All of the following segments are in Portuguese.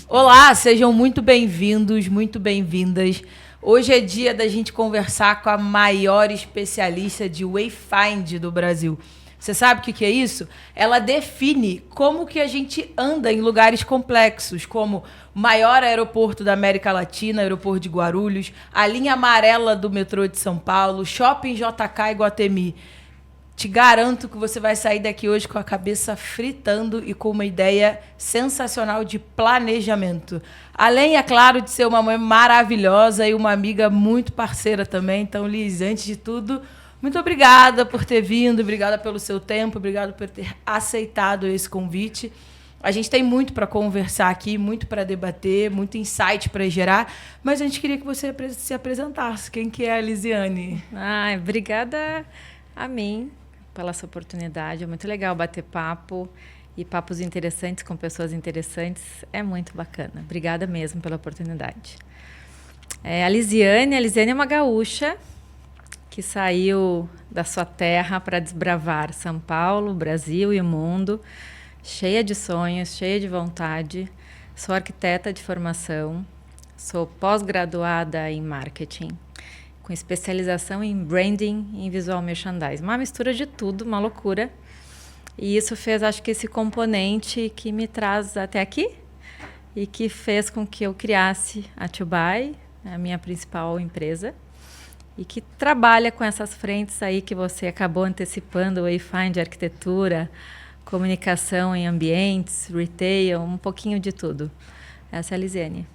Olá, sejam muito bem-vindos, muito bem-vindas. Hoje é dia da gente conversar com a maior especialista de Wayfind do Brasil. Você sabe o que é isso? Ela define como que a gente anda em lugares complexos, como o maior aeroporto da América Latina, aeroporto de Guarulhos, a linha amarela do metrô de São Paulo, Shopping JK Iguatemi. Te garanto que você vai sair daqui hoje com a cabeça fritando e com uma ideia sensacional de planejamento. Além, é claro, de ser uma mãe maravilhosa e uma amiga muito parceira também. Então, Liz, antes de tudo, muito obrigada por ter vindo, obrigada pelo seu tempo, obrigada por ter aceitado esse convite. A gente tem muito para conversar aqui, muito para debater, muito insight para gerar, mas a gente queria que você se apresentasse. Quem que é a Lisiane? Obrigada a mim pela essa oportunidade. É muito legal bater papo e papos interessantes com pessoas interessantes. É muito bacana. Obrigada mesmo pela oportunidade. A Lisiane é uma gaúcha que saiu da sua terra para desbravar São Paulo, Brasil e o mundo, cheia de sonhos, cheia de vontade. Sou arquiteta de formação, sou pós-graduada em marketing, com especialização em branding e em visual merchandising. Uma mistura de tudo, uma loucura. E isso fez, acho que, esse componente que me traz até aqui e que fez com que eu criasse a Tubai, a minha principal empresa, e que trabalha com essas frentes aí que você acabou antecipando, Wayfind, arquitetura, comunicação em ambientes, retail, um pouquinho de tudo. Essa é a Lisiane.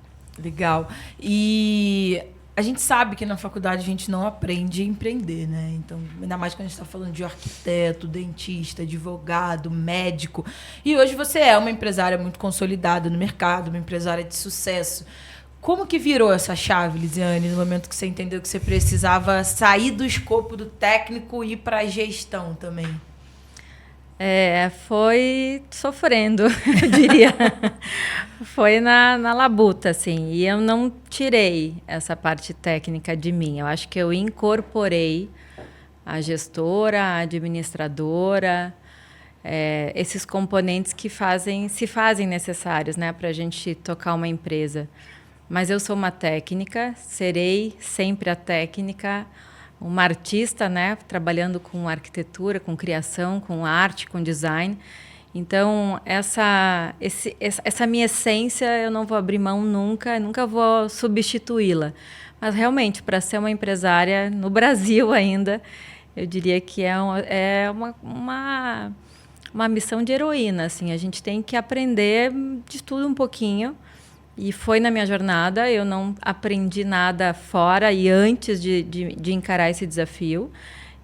Legal. E a gente sabe que na faculdade a gente não aprende a empreender, né? Então, ainda mais quando a gente está falando de arquiteto, dentista, advogado, médico. E hoje você é uma empresária muito consolidada no mercado, uma empresária de sucesso. Como que virou essa chave, Lisiane, no momento que você entendeu que você precisava sair do escopo do técnico e ir para a gestão também? Foi sofrendo, eu diria. Foi na labuta, assim. E eu não tirei essa parte técnica de mim. Eu acho que eu incorporei a gestora, a administradora, esses componentes que se fazem necessários, né, para a gente tocar uma empresa. Mas eu sou uma técnica, serei sempre a técnica, uma artista, né, trabalhando com arquitetura, com criação, com arte, com design. Então, essa minha essência eu não vou abrir mão nunca vou substituí-la. Mas, realmente, para ser uma empresária no Brasil ainda, eu diria que é uma missão de heroína. Assim. A gente tem que aprender de tudo um pouquinho. E foi na minha jornada, eu não aprendi nada fora e antes de encarar esse desafio.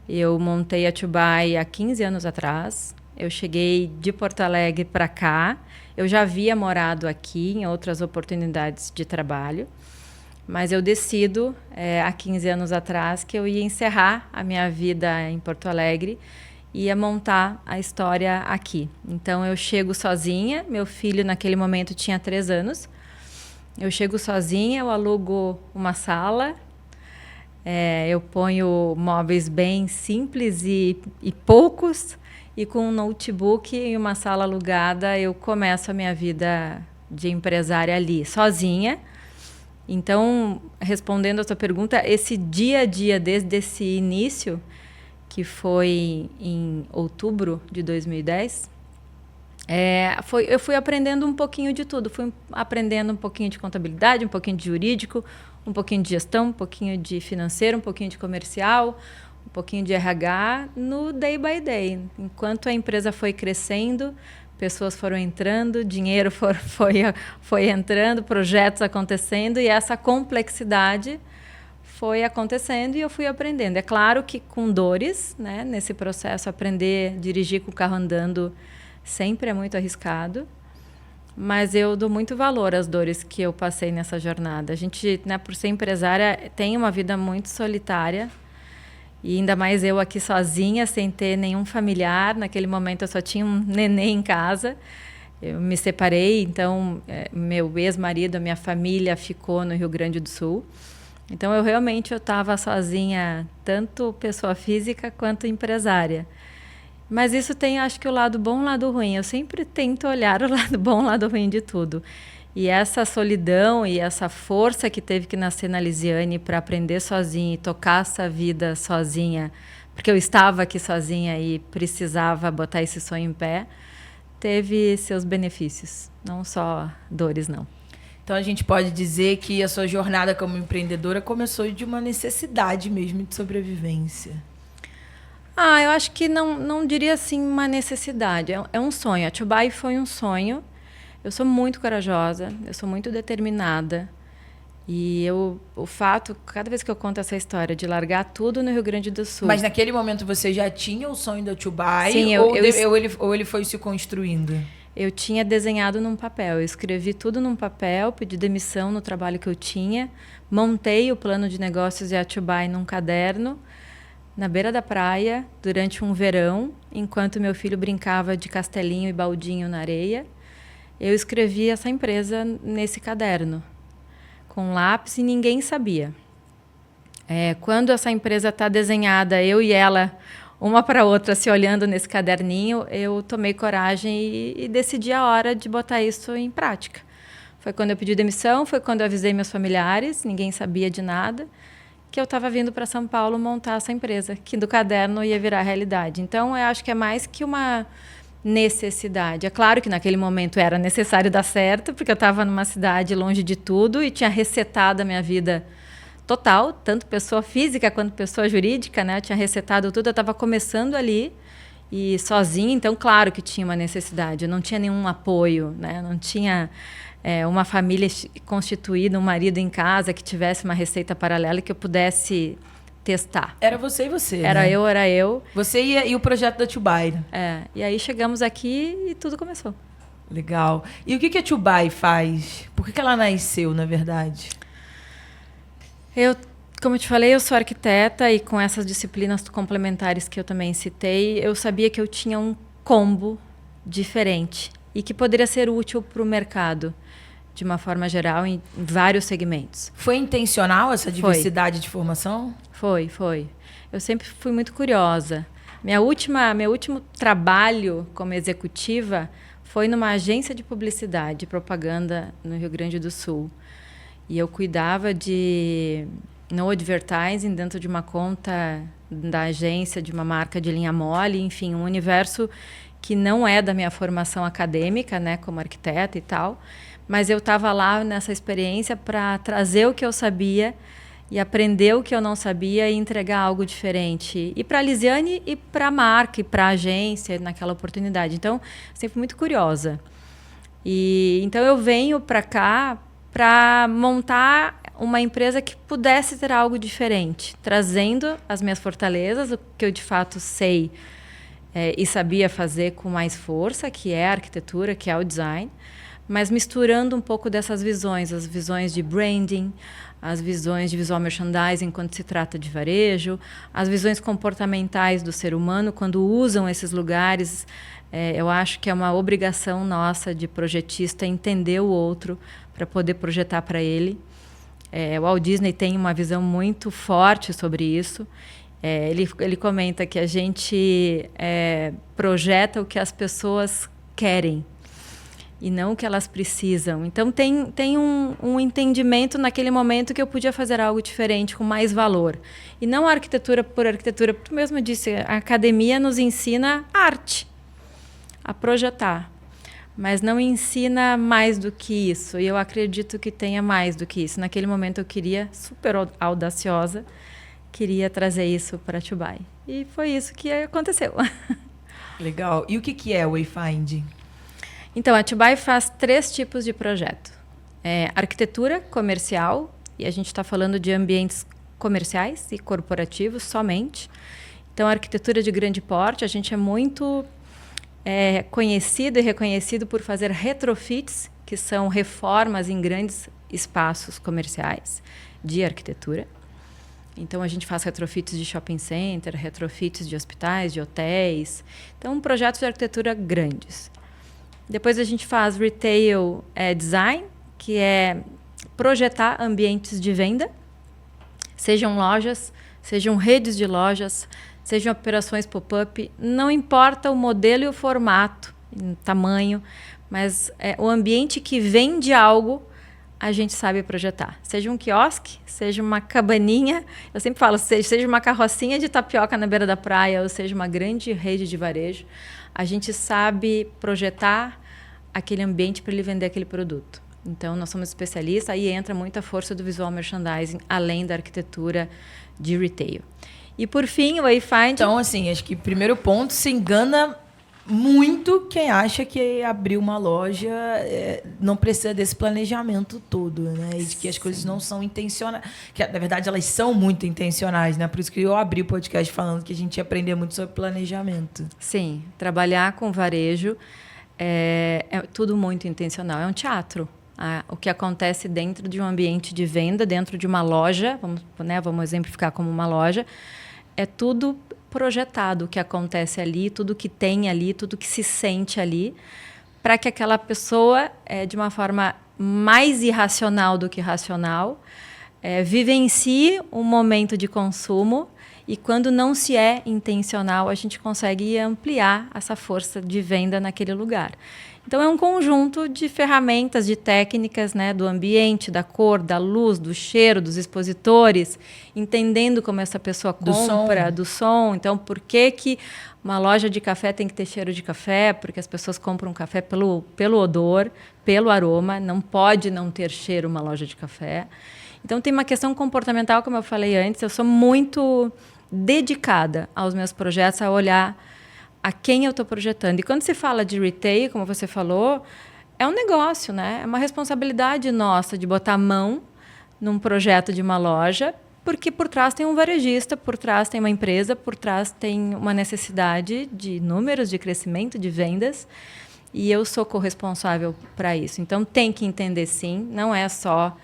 Eu montei a Tubai há 15 anos atrás. Eu cheguei de Porto Alegre para cá. Eu já havia morado aqui em outras oportunidades de trabalho. Mas eu decido, há 15 anos atrás, que eu ia encerrar a minha vida em Porto Alegre e ia montar a história aqui. Então, eu chego sozinha. Meu filho, naquele momento, tinha 3 anos. Eu chego sozinha, eu alugo uma sala, eu ponho móveis bem simples e poucos, e com um notebook e uma sala alugada, eu começo a minha vida de empresária ali, sozinha. Então, respondendo a sua pergunta, esse dia a dia, desde esse início, que foi em outubro de 2010... eu fui aprendendo um pouquinho de tudo. Fui aprendendo um pouquinho de contabilidade, um pouquinho de jurídico, um pouquinho de gestão, um pouquinho de financeiro, um pouquinho de comercial, um pouquinho de RH no day by day. Enquanto a empresa foi crescendo, pessoas foram entrando, dinheiro foi entrando, projetos acontecendo e essa complexidade foi acontecendo e eu fui aprendendo. É claro que com dores, né, nesse processo, aprender a dirigir com o carro andando sempre é muito arriscado, mas eu dou muito valor às dores que eu passei nessa jornada. A gente, né, por ser empresária, tem uma vida muito solitária, e ainda mais eu aqui sozinha, sem ter nenhum familiar. Naquele momento eu só tinha um neném em casa. Eu me separei, então meu ex-marido, a minha família ficou no Rio Grande do Sul. Então eu realmente estava sozinha, tanto pessoa física quanto empresária. Mas isso tem, acho que, o lado bom e o lado ruim. Eu sempre tento olhar o lado bom e o lado ruim de tudo. E essa solidão e essa força que teve que nascer na Lisiane para aprender sozinha e tocar essa vida sozinha, porque eu estava aqui sozinha e precisava botar esse sonho em pé, teve seus benefícios, não só dores, não. Então a gente pode dizer que a sua jornada como empreendedora começou de uma necessidade mesmo de sobrevivência. Eu acho que não diria assim uma necessidade, é um sonho. A Tubai foi um sonho. Eu sou muito corajosa, eu sou muito determinada. E o fato, cada vez que eu conto essa história de largar tudo no Rio Grande do Sul... Mas naquele momento você já tinha o sonho da Tubai? Sim, ou ele foi se construindo? Eu tinha desenhado num papel, eu escrevi tudo num papel, pedi demissão no trabalho que eu tinha, montei o plano de negócios de Atubai num caderno, na beira da praia, durante um verão, enquanto meu filho brincava de castelinho e baldinho na areia. Eu escrevi essa empresa nesse caderno, com lápis, e ninguém sabia. Quando essa empresa está desenhada, eu e ela, uma para a outra, se olhando nesse caderninho, eu tomei coragem e decidi a hora de botar isso em prática. Foi quando eu pedi demissão, foi quando eu avisei meus familiares, ninguém sabia de nada, que eu estava vindo para São Paulo montar essa empresa, que do caderno ia virar realidade. Então, eu acho que é mais que uma necessidade. É claro que naquele momento era necessário dar certo, porque eu estava numa cidade longe de tudo e tinha resetado a minha vida total, tanto pessoa física quanto pessoa jurídica, né? Eu tinha resetado tudo, eu estava começando ali e sozinha, então claro que tinha uma necessidade. Eu não tinha nenhum apoio, né? Não tinha uma família constituída, um marido em casa que tivesse uma receita paralela que eu pudesse testar. Era você e você, Era né? era eu. Você e o projeto da Tubai. E aí chegamos aqui e tudo começou. Legal. E o que a Tubai faz? Por que ela nasceu, na verdade? Como eu te falei, eu sou arquiteta e com essas disciplinas complementares que eu também citei, eu sabia que eu tinha um combo diferente e que poderia ser útil para o mercado, de uma forma geral, em vários segmentos. Foi intencional essa diversidade de formação? Foi. Eu sempre fui muito curiosa. Meu último trabalho como executiva foi numa agência de publicidade e propaganda no Rio Grande do Sul. E eu cuidava no advertising, dentro de uma conta da agência, de uma marca de linha mole, enfim, um universo que não é da minha formação acadêmica, né, como arquiteta e tal, mas eu estava lá nessa experiência para trazer o que eu sabia e aprender o que eu não sabia e entregar algo diferente. E para a Lisiane e para a marca e para a agência naquela oportunidade. Então, sempre muito curiosa. Então, eu venho para cá para montar uma empresa que pudesse ter algo diferente, trazendo as minhas fortalezas, o que eu de fato sei e sabia fazer com mais força, que é a arquitetura, que é o design, mas misturando um pouco dessas visões, as visões de branding, as visões de visual merchandising quando se trata de varejo, as visões comportamentais do ser humano quando usam esses lugares. Eu acho que é uma obrigação nossa de projetista entender o outro para poder projetar para ele. O Walt Disney tem uma visão muito forte sobre isso. Ele comenta que a gente projeta o que as pessoas querem e não o que elas precisam. Então, tem um entendimento naquele momento que eu podia fazer algo diferente, com mais valor. E não a arquitetura por arquitetura. Tu mesmo disse, a academia nos ensina arte, a projetar. Mas não ensina mais do que isso. E eu acredito que tenha mais do que isso. Naquele momento eu queria, super audaciosa, queria trazer isso para Tubai. E foi isso que aconteceu. Legal. E o que é o Wayfind? Então, a Tubai faz 3 tipos de projeto. Arquitetura comercial, e a gente está falando de ambientes comerciais e corporativos somente. Então, arquitetura de grande porte, a gente é muito conhecido e reconhecido por fazer retrofits, que são reformas em grandes espaços comerciais de arquitetura. Então, a gente faz retrofits de shopping center, retrofits de hospitais, de hotéis. Então, projetos de arquitetura grandes. Depois, a gente faz retail design, que é projetar ambientes de venda, sejam lojas, sejam redes de lojas, sejam operações pop-up, não importa o modelo e o formato, o tamanho, Mas o ambiente que vende algo, a gente sabe projetar. Seja um quiosque, seja uma cabaninha, eu sempre falo, seja uma carrocinha de tapioca na beira da praia, ou seja uma grande rede de varejo, a gente sabe projetar aquele ambiente para ele vender aquele produto. Então, nós somos especialistas, aí entra muita força do visual merchandising, além da arquitetura de retail. E, por fim, o Wayfind... Então, assim, acho que primeiro ponto, se engana muito quem acha que abrir uma loja não precisa desse planejamento todo, né? E de que as coisas não são intencionais. Que, na verdade, elas são muito intencionais, né? Por isso que eu abri o podcast falando que a gente ia aprender muito sobre planejamento. Sim, trabalhar com varejo é tudo muito intencional. É um teatro. O que acontece dentro de um ambiente de venda, dentro de uma loja, vamos exemplificar como uma loja, é tudo projetado, o que acontece ali, tudo que tem ali, tudo que se sente ali, para que aquela pessoa, de uma forma mais irracional do que racional, vivencie um momento de consumo, e quando não se é intencional, a gente consegue ampliar essa força de venda naquele lugar. Então, é um conjunto de ferramentas, de técnicas, né, do ambiente, da cor, da luz, do cheiro, dos expositores, entendendo como essa pessoa compra, do som. Então, por que uma loja de café tem que ter cheiro de café? Porque as pessoas compram café pelo odor, pelo aroma. Não pode não ter cheiro uma loja de café. Então, tem uma questão comportamental, como eu falei antes. Eu sou muito dedicada aos meus projetos, a olhar a quem eu estou projetando. E quando se fala de retail, como você falou, é um negócio, né? É uma responsabilidade nossa de botar a mão num projeto de uma loja, porque por trás tem um varejista, por trás tem uma empresa, por trás tem uma necessidade de números, de crescimento, de vendas, e eu sou corresponsável para isso. Então, tem que entender, sim, não é só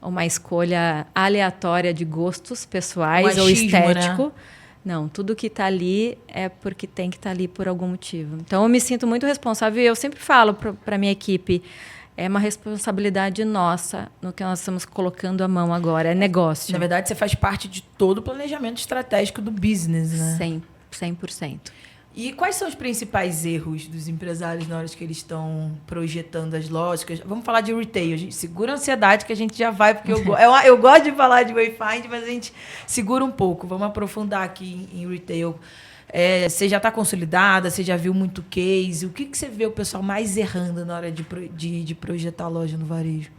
uma escolha aleatória de gostos pessoais ou estético, né? Não, tudo que está ali é porque tem que estar ali por algum motivo. Então, eu me sinto muito responsável e eu sempre falo para a minha equipe, é uma responsabilidade nossa no que nós estamos colocando a mão agora, é negócio. Na verdade, você faz parte de todo o planejamento estratégico do business, né? 100%. E quais são os principais erros dos empresários na hora que eles estão projetando as lojas? Vamos falar de retail. A gente segura a ansiedade que a gente já vai, porque eu gosto de falar de Wayfind, mas a gente segura um pouco. Vamos aprofundar aqui em retail. Você já está consolidada, você já viu muito case. O que você vê o pessoal mais errando na hora de projetar a loja no varejo?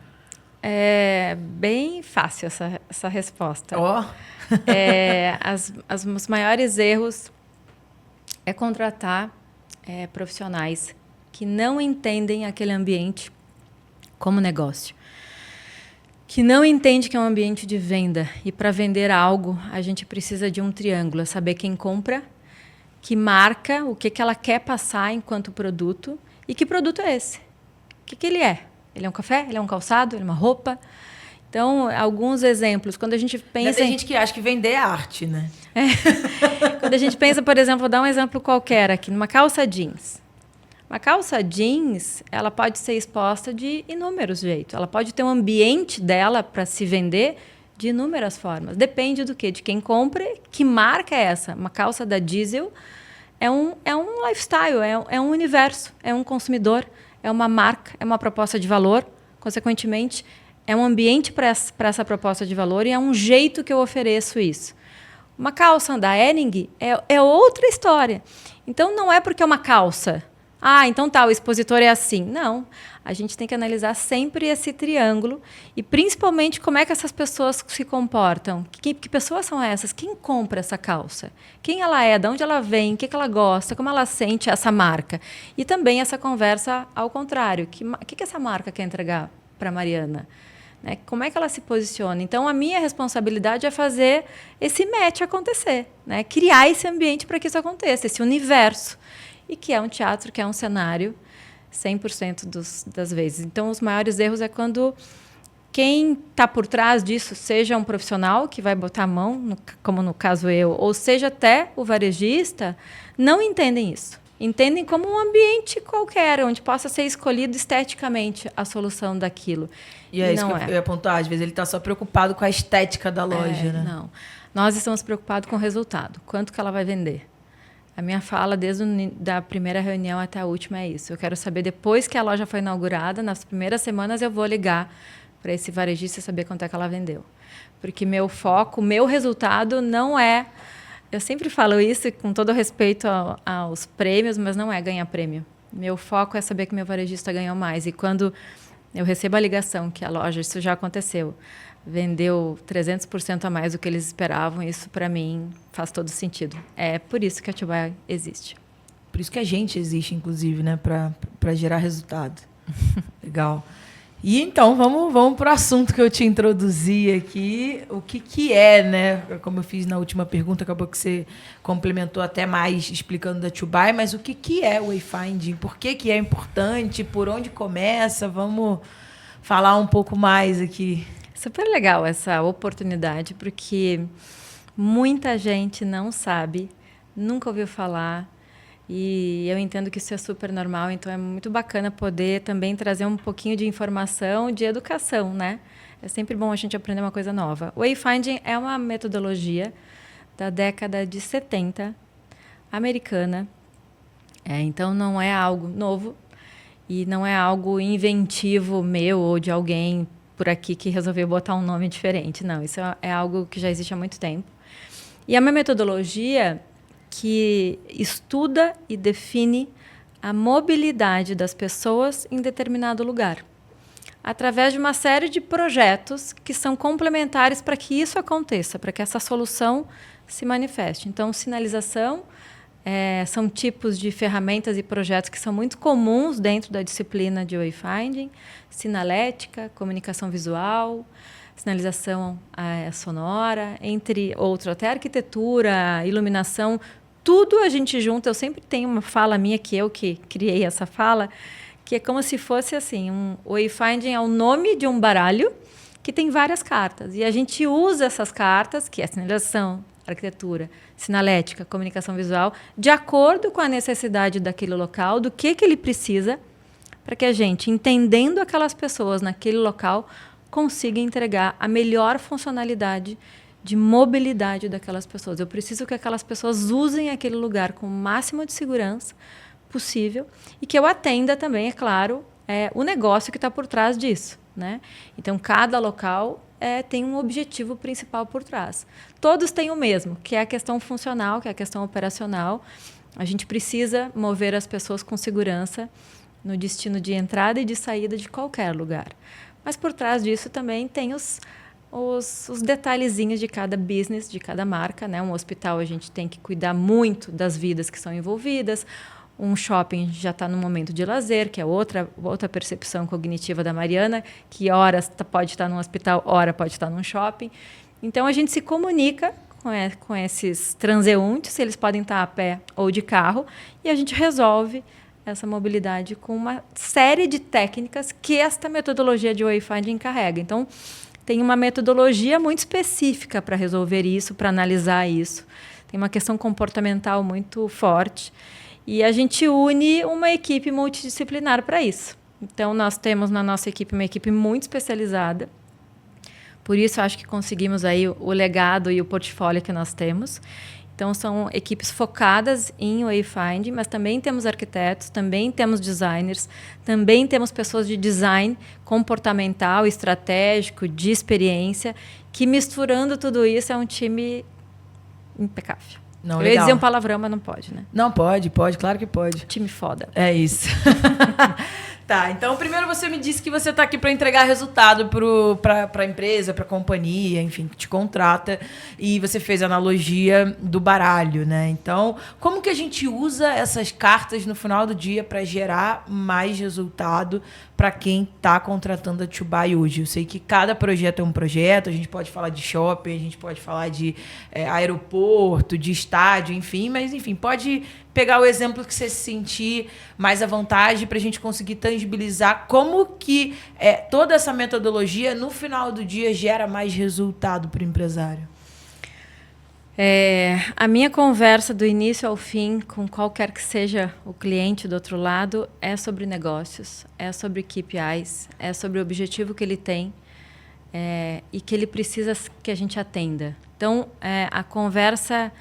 É bem fácil essa resposta. Os maiores erros é contratar profissionais que não entendem aquele ambiente como negócio, que não entende que é um ambiente de venda. E para vender algo, a gente precisa de um triângulo, saber quem compra, que marca, o que ela quer passar enquanto produto e que produto é esse. O que ele é? Ele é um café? Ele é um calçado? Ele é uma roupa? Então, alguns exemplos. Quando a gente pensa... Tem gente que acha que vender é arte, né? Quando a gente pensa, por exemplo, vou dar um exemplo qualquer aqui, numa calça jeans. Uma calça jeans, ela pode ser exposta de inúmeros jeitos. Ela pode ter um ambiente dela para se vender de inúmeras formas. Depende do quê? De quem compra, que marca é essa. Uma calça da Diesel é um lifestyle, é um universo, é um consumidor, é uma marca, é uma proposta de valor. Consequentemente, é um ambiente para essa proposta de valor e é um jeito que eu ofereço isso. Uma calça da Hering é outra história. Então, não é porque é uma calça. Então tá, o expositor é assim. Não. A gente tem que analisar sempre esse triângulo e, principalmente, como é que essas pessoas se comportam. Que pessoas são essas? Quem compra essa calça? Quem ela é? De onde ela vem? O que ela gosta? Como ela sente essa marca? E também essa conversa ao contrário. O que essa marca quer entregar para a Mariana? Como é que ela se posiciona? Então, a minha responsabilidade é fazer esse match acontecer, né? Criar esse ambiente para que isso aconteça, esse universo. E que é um teatro, que é um cenário, 100% das vezes. Então, os maiores erros é quando quem está por trás disso, seja um profissional que vai botar a mão, como no caso eu, ou seja até o varejista, não entendem isso. Entendem como um ambiente qualquer, onde possa ser escolhido esteticamente a solução daquilo. E é isso que eu ia apontar. Às vezes ele está só preocupado com a estética da loja, né? Não. Nós estamos preocupados com o resultado. Quanto que ela vai vender? A minha fala, desde da primeira reunião até a última, é isso. Eu quero saber, depois que a loja foi inaugurada, nas primeiras semanas, eu vou ligar para esse varejista saber quanto é que ela vendeu. Porque meu foco, meu resultado não é... Eu sempre falo isso com todo respeito aos prêmios, mas não é ganhar prêmio. Meu foco é saber que meu varejista ganhou mais. E quando eu recebo a ligação que a loja, isso já aconteceu, vendeu 300% a mais do que eles esperavam, isso para mim faz todo sentido. É por isso que a Atibaia existe. Por isso que a gente existe, inclusive, né? Para gerar resultado. Legal. E então, vamos para o assunto que eu te introduzi aqui. O que é, né? Como eu fiz na última pergunta, acabou que você complementou até mais explicando da Atibaia, mas o que é o Wayfinding? Por que é importante? Por onde começa? Vamos falar um pouco mais aqui. Super legal essa oportunidade, porque muita gente não sabe, nunca ouviu falar, e eu entendo que isso é super normal, então é muito bacana poder também trazer um pouquinho de informação, de educação, né? É sempre bom a gente aprender uma coisa nova. O Wayfinding é uma metodologia da década de 70, americana, então não é algo novo e não é algo inventivo meu ou de alguém por aqui que resolveu botar um nome diferente. Não, isso é algo que já existe há muito tempo. E é uma metodologia que estuda e define a mobilidade das pessoas em determinado lugar, através de uma série de projetos que são complementares para que isso aconteça, para que essa solução se manifeste. Então, sinalização são tipos de ferramentas e projetos que são muito comuns dentro da disciplina de Wayfinding, sinalética, comunicação visual, sinalização sonora, entre outros, até arquitetura, iluminação, tudo a gente junta. Eu sempre tenho uma fala minha, que eu que criei essa fala, que é como se fosse assim, o Wayfinding é o nome de um baralho que tem várias cartas, e a gente usa essas cartas, que é sinalização, arquitetura, sinalética, comunicação visual, de acordo com a necessidade daquele local, do que ele precisa, para que a gente, entendendo aquelas pessoas naquele local, consiga entregar a melhor funcionalidade de mobilidade daquelas pessoas. Eu preciso que aquelas pessoas usem aquele lugar com o máximo de segurança possível e que eu atenda também, é claro, o negócio que está por trás disso, né? Então, cada local tem um objetivo principal por trás. Todos têm o mesmo, que é a questão funcional, que é a questão operacional. A gente precisa mover as pessoas com segurança no destino de entrada e de saída de qualquer lugar. Mas por trás disso também tem os detalhezinhos de cada business, de cada marca, né? Um hospital, a gente tem que cuidar muito das vidas que são envolvidas. Um shopping já está no momento de lazer, que é outra percepção cognitiva da Mariana, que horas pode estar num hospital, hora pode estar num shopping. Então, a gente se comunica com esses transeuntes, se eles podem estar a pé ou de carro, e a gente resolve essa mobilidade com uma série de técnicas que esta metodologia de Wayfinding carrega. Então, tem uma metodologia muito específica para resolver isso, para analisar isso. Tem uma questão comportamental muito forte. E a gente une uma equipe multidisciplinar para isso. Então, nós temos na nossa equipe uma equipe muito especializada. Por isso, acho que conseguimos aí o legado e o portfólio que nós temos. Então, são equipes focadas em Wayfinding, mas também temos arquitetos, também temos designers, também temos pessoas de design comportamental, estratégico, de experiência, que misturando tudo isso é um time impecável. Não, eu ia dizer um palavrão, mas não pode, né? Não, pode, claro que pode. Time foda. É isso. Tá, então primeiro você me disse que você está aqui para entregar resultado para a empresa, para a companhia, enfim, que te contrata, e você fez a analogia do baralho, né? Então, como que a gente usa essas cartas no final do dia para gerar mais resultado para quem está contratando a Atibaia hoje? Eu sei que cada projeto é um projeto, a gente pode falar de shopping, a gente pode falar de aeroporto, de estádio, enfim, mas enfim, pode pegar o exemplo que você se sentir mais à vontade para a gente conseguir tangibilizar como que toda essa metodologia, no final do dia, gera mais resultado para o empresário. A minha conversa do início ao fim, com qualquer que seja o cliente do outro lado, é sobre negócios, é sobre KPIs, é sobre o objetivo que ele tem e que ele precisa que a gente atenda. Então, a conversa,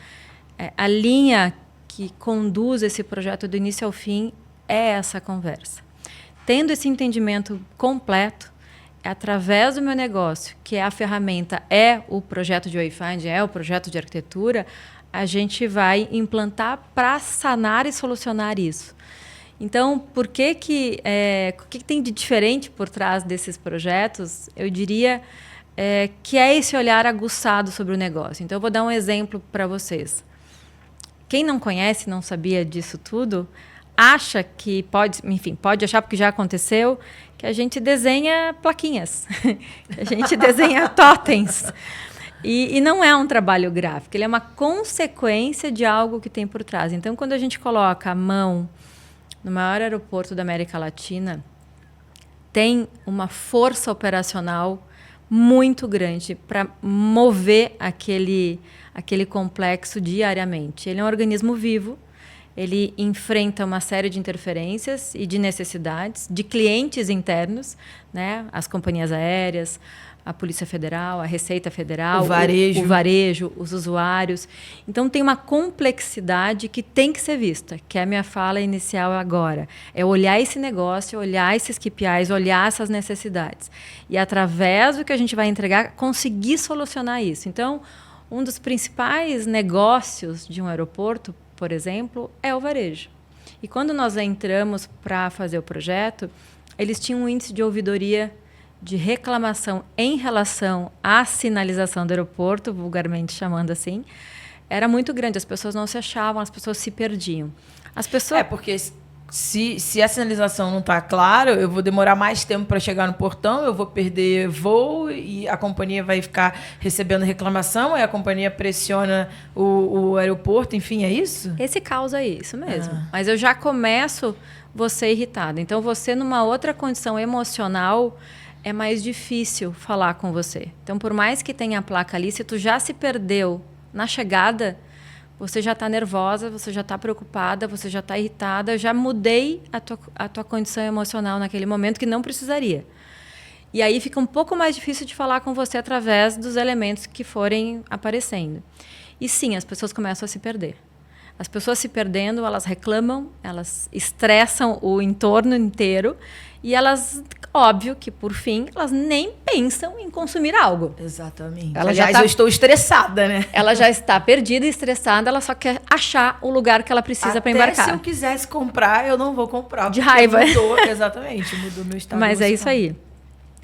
a linha que conduz esse projeto do início ao fim é essa conversa. Tendo esse entendimento completo, através do meu negócio, que é a ferramenta, é o projeto de Wayfind, é o projeto de arquitetura, a gente vai implantar para sanar e solucionar isso. Então, o que tem de diferente por trás desses projetos? Eu diria que é esse olhar aguçado sobre o negócio. Então, eu vou dar um exemplo para vocês. Quem não conhece, não sabia disso tudo, acha que pode achar, porque já aconteceu, que a gente desenha plaquinhas, que a gente desenha totens. E não é um trabalho gráfico, ele é uma consequência de algo que tem por trás. Então, quando a gente coloca a mão no maior aeroporto da América Latina, tem uma força operacional muito grande para mover aquele complexo diariamente. Ele é um organismo vivo, ele enfrenta uma série de interferências e de necessidades de clientes internos, né? As companhias aéreas, a Polícia Federal, a Receita Federal, o varejo, os usuários. Então, tem uma complexidade que tem que ser vista, que é a minha fala inicial agora. É olhar esse negócio, olhar esses KPIs, olhar essas necessidades. E, através do que a gente vai entregar, conseguir solucionar isso. Então, um dos principais negócios de um aeroporto, por exemplo, é o varejo. E quando nós entramos para fazer o projeto, eles tinham um índice de ouvidoria de reclamação em relação à sinalização do aeroporto, vulgarmente chamando assim, era muito grande. As pessoas não se achavam, as pessoas se perdiam. Porque se a sinalização não está clara, eu vou demorar mais tempo para chegar no portão, eu vou perder voo e a companhia vai ficar recebendo reclamação, aí a companhia pressiona o aeroporto, enfim, é isso? Esse caos aí, isso mesmo. Mas eu já começo você irritada. Então, você numa outra condição emocional, é mais difícil falar com você. Então, por mais que tenha a placa ali, se tu já se perdeu na chegada, você já está nervosa, você já está preocupada, você já está irritada. Eu já mudei a tua condição emocional naquele momento que não precisaria. E aí fica um pouco mais difícil de falar com você através dos elementos que forem aparecendo. E sim, as pessoas começam a se perder. As pessoas se perdendo, elas reclamam, elas estressam o entorno inteiro e elas, óbvio que por fim, elas nem pensam em consumir algo. Exatamente. Aliás, eu estou estressada, né? Ela já está perdida e estressada, ela só quer achar o lugar que ela precisa para embarcar. Se eu quisesse comprar, eu não vou comprar. De raiva. Mudou meu estado Mas emocional. É isso aí.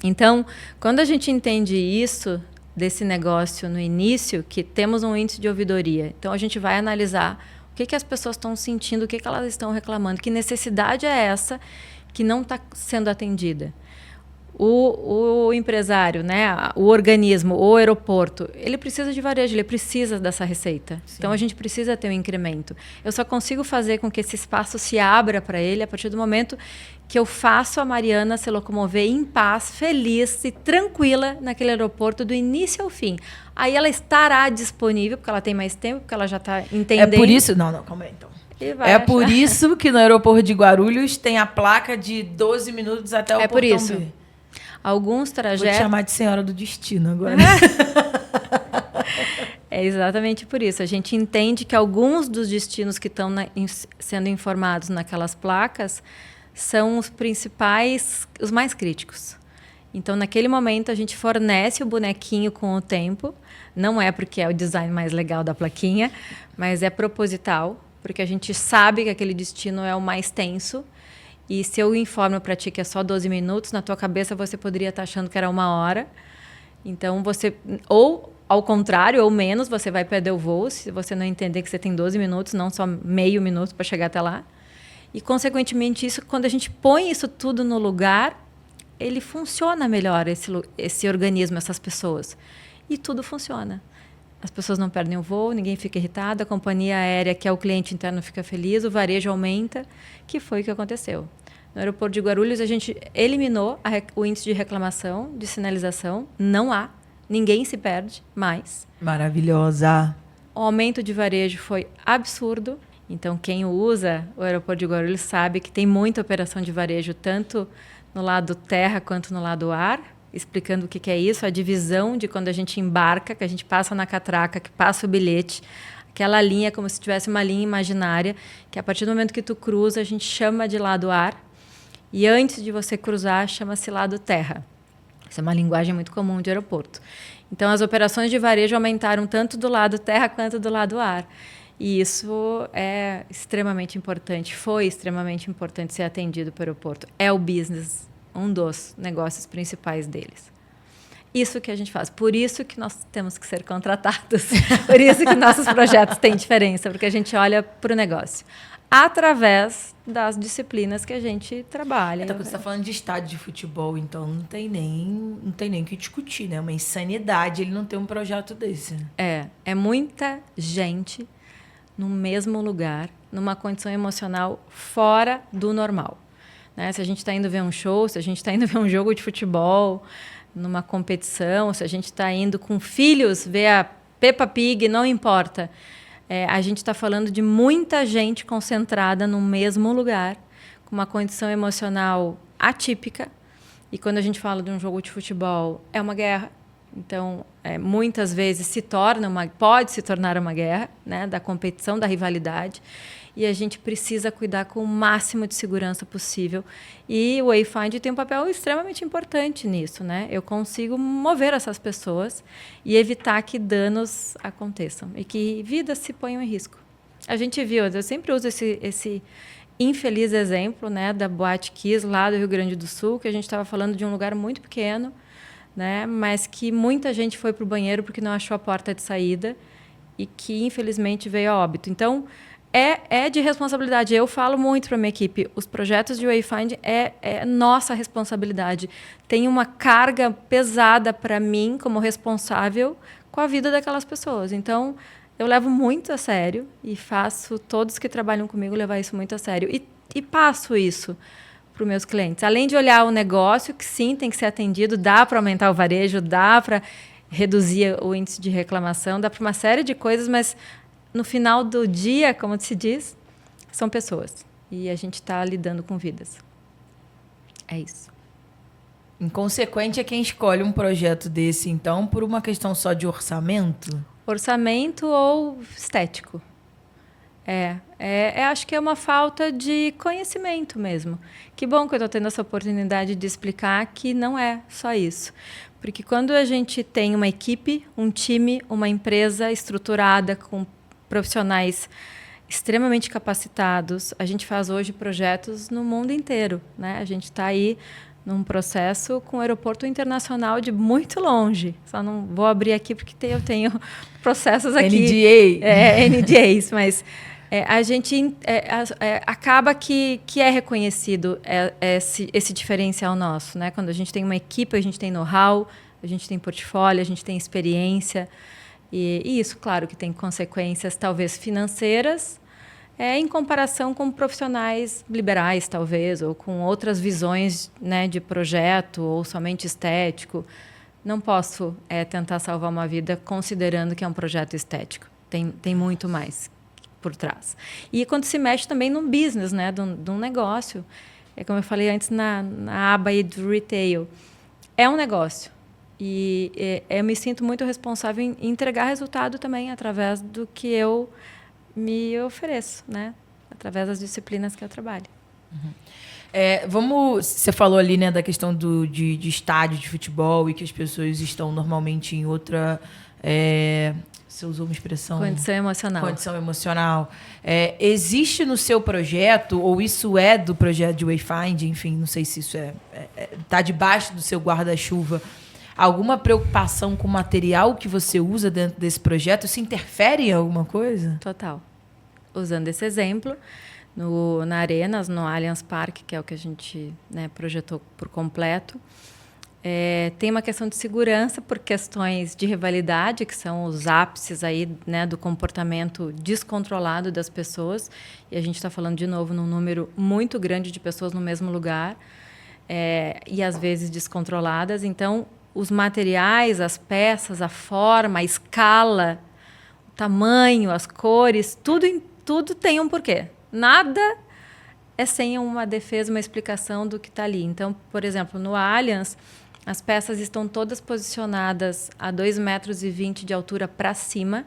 Então, quando a gente entende isso desse negócio no início, que temos um índice de ouvidoria, então a gente vai analisar o que as pessoas estão sentindo, o que elas estão reclamando, que necessidade é essa que não está sendo atendida. O empresário, né, o organismo, o aeroporto, ele precisa de varejo, ele precisa dessa receita. Sim. Então, a gente precisa ter um incremento. Eu só consigo fazer com que esse espaço se abra para ele a partir do momento que eu faço a Mariana se locomover em paz, feliz e tranquila naquele aeroporto do início ao fim. Aí ela estará disponível, porque ela tem mais tempo, porque ela já está entendendo. É por isso... Não, calma aí, então. Por isso que no aeroporto de Guarulhos tem a placa de 12 minutos até o portão B. É por isso. Alguns trajetos... Vou te chamar de Senhora do Destino agora. É exatamente por isso. A gente entende que alguns dos destinos que estão sendo informados naquelas placas são os principais, os mais críticos. Então, naquele momento, a gente fornece o bonequinho com o tempo. Não é porque é o design mais legal da plaquinha, mas é proposital, porque a gente sabe que aquele destino é o mais tenso. E se eu informo para ti que é só 12 minutos, na tua cabeça você poderia estar achando que era 1 hora. Então, você... Ou, ao contrário, ou menos, você vai perder o voo se você não entender que você tem 12 minutos, não só meio minuto para chegar até lá. E, consequentemente, isso, quando a gente põe isso tudo no lugar, ele funciona melhor, esse organismo, essas pessoas. E tudo funciona. As pessoas não perdem o voo, ninguém fica irritado, a companhia aérea, que é o cliente interno, fica feliz, o varejo aumenta, que foi o que aconteceu. No aeroporto de Guarulhos, a gente eliminou o índice de reclamação, de sinalização, não há, ninguém se perde mais. Maravilhosa. O aumento de varejo foi absurdo, então quem usa o aeroporto de Guarulhos sabe que tem muita operação de varejo, tanto no lado terra quanto no lado ar, explicando o que é isso, a divisão de quando a gente embarca, que a gente passa na catraca, que passa o bilhete, Aquela linha como se tivesse uma linha imaginária, que a partir do momento que tu cruza, a gente chama de lado ar. E antes de você cruzar, chama-se lado terra. Isso é uma linguagem muito comum de aeroporto. Então, as operações de varejo aumentaram tanto do lado terra quanto do lado ar. E isso é extremamente importante, foi extremamente importante ser atendido pelo aeroporto. É o business, um dos negócios principais deles. Isso que a gente faz. Por isso que nós temos que ser contratados. Por isso que nossos projetos têm diferença, porque a gente olha para o negócio através das disciplinas que a gente trabalha. Então, quando você está falando de estádio de futebol, então não tem nem o que discutir, né? Uma insanidade ele não ter um projeto desse. É muita gente no mesmo lugar, numa condição emocional fora do normal. Né? Se a gente está indo ver um show, se a gente está indo ver um jogo de futebol, numa competição, se a gente está indo com filhos ver a Peppa Pig, não importa. A gente está falando de muita gente concentrada no mesmo lugar, com uma condição emocional atípica. E quando a gente fala de um jogo de futebol, é uma guerra. Então, muitas vezes pode se tornar uma guerra, né, da competição, da rivalidade. E a gente precisa cuidar com o máximo de segurança possível. E o Wayfind tem um papel extremamente importante nisso, né? Eu consigo mover essas pessoas e evitar que danos aconteçam e que vidas se ponham em risco. A gente viu, eu sempre uso esse infeliz exemplo, né, da Boate Kiss lá do Rio Grande do Sul, que a gente estava falando de um lugar muito pequeno, né, mas que muita gente foi para o banheiro porque não achou a porta de saída e que, infelizmente, veio a óbito. Então, é de responsabilidade. Eu falo muito para a minha equipe, os projetos de Wayfind é nossa responsabilidade. Tem uma carga pesada para mim, como responsável, com a vida daquelas pessoas. Então, eu levo muito a sério e faço todos que trabalham comigo levar isso muito a sério. E passo isso para os meus clientes. Além de olhar o negócio, que sim, tem que ser atendido, dá para aumentar o varejo, dá para reduzir o índice de reclamação, dá para uma série de coisas, mas no final do dia, como se diz, são pessoas. E a gente está lidando com vidas. É isso. Inconsequente é quem escolhe um projeto desse, então, por uma questão só de orçamento? Orçamento ou estético. Acho que é uma falta de conhecimento mesmo. Que bom que eu estou tendo essa oportunidade de explicar que não é só isso. Porque quando a gente tem uma equipe, um time, uma empresa estruturada com profissionais extremamente capacitados, a gente faz hoje projetos no mundo inteiro, né? A gente está aí num processo com o aeroporto internacional de muito longe. Só não vou abrir aqui porque eu tenho processos aqui. NDAs, mas a gente acaba que é reconhecido esse diferencial nosso, né? Quando a gente tem uma equipe, a gente tem know-how, a gente tem portfólio, a gente tem experiência. E isso, claro, que tem consequências, talvez, financeiras, em comparação com profissionais liberais, talvez, ou com outras visões, né, de projeto, ou somente estético. Não posso tentar salvar uma vida considerando que é um projeto estético. Tem muito mais por trás. E quando se mexe também no business, né, de um negócio, como eu falei antes na aba aí do retail, é um negócio. E eu me sinto muito responsável em entregar resultado também através do que eu me ofereço, né? Através das disciplinas que eu trabalho. Uhum. Você falou ali, né, da questão de estádio de futebol e que as pessoas estão normalmente em outra... você usou uma expressão... Condição emocional. Condição emocional. Existe no seu projeto, ou isso é do projeto de Wayfind, enfim, não sei se isso está debaixo do seu guarda-chuva, alguma preocupação com o material que você usa dentro desse projeto? Isso interfere em alguma coisa? Total. Usando esse exemplo, na Arenas, no Allianz Parque, que é o que a gente, né, projetou por completo, tem uma questão de segurança por questões de rivalidade, que são os ápices aí, né, do comportamento descontrolado das pessoas. E a gente está falando, de novo, num número muito grande de pessoas no mesmo lugar, e às vezes descontroladas. Então, os materiais, as peças, a forma, a escala, o tamanho, as cores, tudo tem um porquê. Nada é sem uma defesa, uma explicação do que está ali. Então, por exemplo, no Allianz, as peças estão todas posicionadas a 2,20 metros de altura para cima,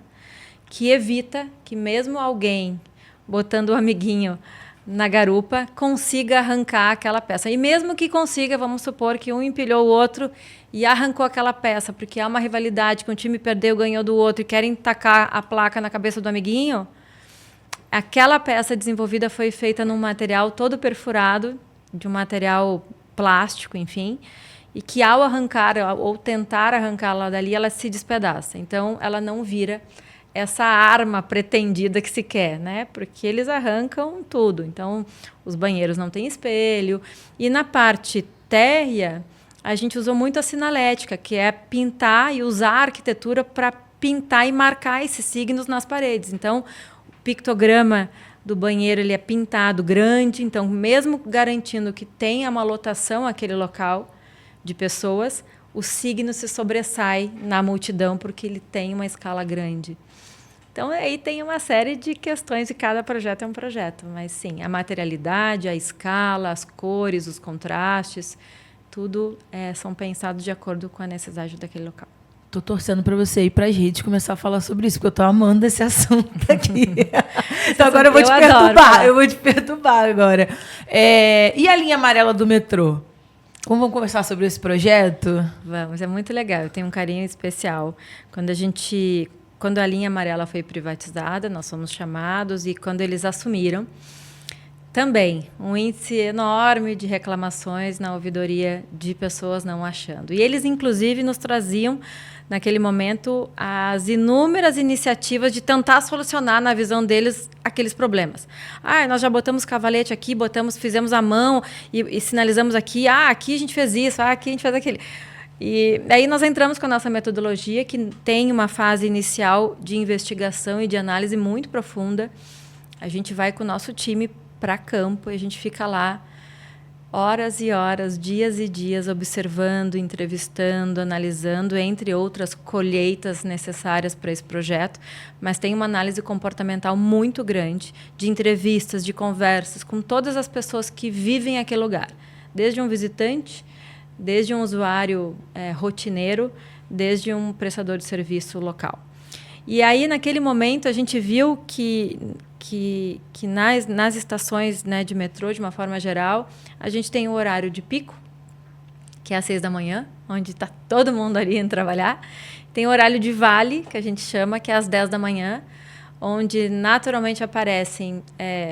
que evita que mesmo alguém botando o amiguinho na garupa consiga arrancar aquela peça. E mesmo que consiga, vamos supor que um empilhou o outro e arrancou aquela peça, porque há uma rivalidade que um time perdeu, ganhou do outro e querem tacar a placa na cabeça do amiguinho, aquela peça desenvolvida foi feita num material todo perfurado, de um material plástico, enfim, e que ao arrancar ou tentar arrancá-la dali, ela se despedaça. Então, ela não vira essa arma pretendida que se quer, né? Porque eles arrancam tudo. Então, os banheiros não têm espelho. E na parte térrea, a gente usou muito a sinalética, que é pintar e usar a arquitetura para pintar e marcar esses signos nas paredes. Então, o pictograma do banheiro ele é pintado grande, então, mesmo garantindo que tenha uma lotação aquele local de pessoas, o signo se sobressai na multidão porque ele tem uma escala grande. Então, aí tem uma série de questões e cada projeto é um projeto. Mas, sim, a materialidade, a escala, as cores, os contrastes, tudo são pensados de acordo com a necessidade daquele local. Tô torcendo para você ir para as redes começar a falar sobre isso, porque eu tô amando esse assunto aqui. Então, agora eu vou te perturbar. Eu vou te perturbar agora. E a linha amarela do metrô? Vamos conversar sobre esse projeto? Vamos, é muito legal. Eu tenho um carinho especial. Quando a linha amarela foi privatizada, nós fomos chamados e quando eles assumiram, também um índice enorme de reclamações na ouvidoria de pessoas não achando. E eles, inclusive, nos traziam, naquele momento, as inúmeras iniciativas de tentar solucionar, na visão deles, aqueles problemas. Nós já botamos cavalete aqui, fizemos a mão e sinalizamos aqui. Aqui a gente fez isso, aqui a gente fez aquilo. E aí nós entramos com a nossa metodologia, que tem uma fase inicial de investigação e de análise muito profunda. A gente vai com o nosso time para campo e a gente fica lá horas e horas, dias e dias, observando, entrevistando, analisando, entre outras colheitas necessárias para esse projeto. Mas tem uma análise comportamental muito grande, de entrevistas, de conversas com todas as pessoas que vivem aquele lugar. Desde um visitante, desde um usuário rotineiro, desde um prestador de serviço local. E aí, naquele momento, a gente viu que nas estações, né, de metrô, de uma forma geral, a gente tem o horário de pico, que é às 6 da manhã, onde está todo mundo ali indo trabalhar. Tem o horário de vale, que a gente chama, que é às 10 da manhã, onde naturalmente aparecem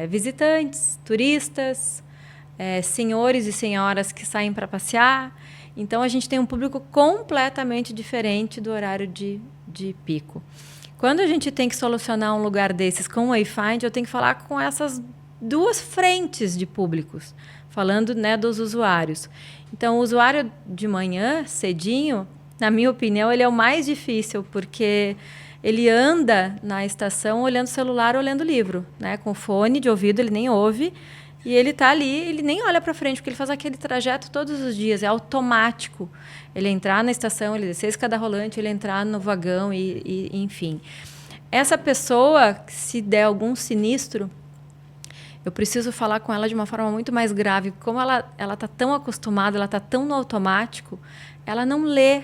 visitantes, turistas, senhores e senhoras que saem para passear. Então, a gente tem um público completamente diferente do horário de pico. Quando a gente tem que solucionar um lugar desses com o Wayfind, eu tenho que falar com essas duas frentes de públicos, falando, né, dos usuários. Então, o usuário de manhã, cedinho, na minha opinião, ele é o mais difícil, porque ele anda na estação olhando o celular, olhando o livro, né, com fone de ouvido, ele nem ouve. E ele está ali, ele nem olha para frente, porque ele faz aquele trajeto todos os dias, é automático. Ele entrar na estação, ele descer a escada rolante, ele entrar no vagão, enfim. Essa pessoa, se der algum sinistro, eu preciso falar com ela de uma forma muito mais grave. Como ela está tão acostumada, ela está tão no automático, ela não lê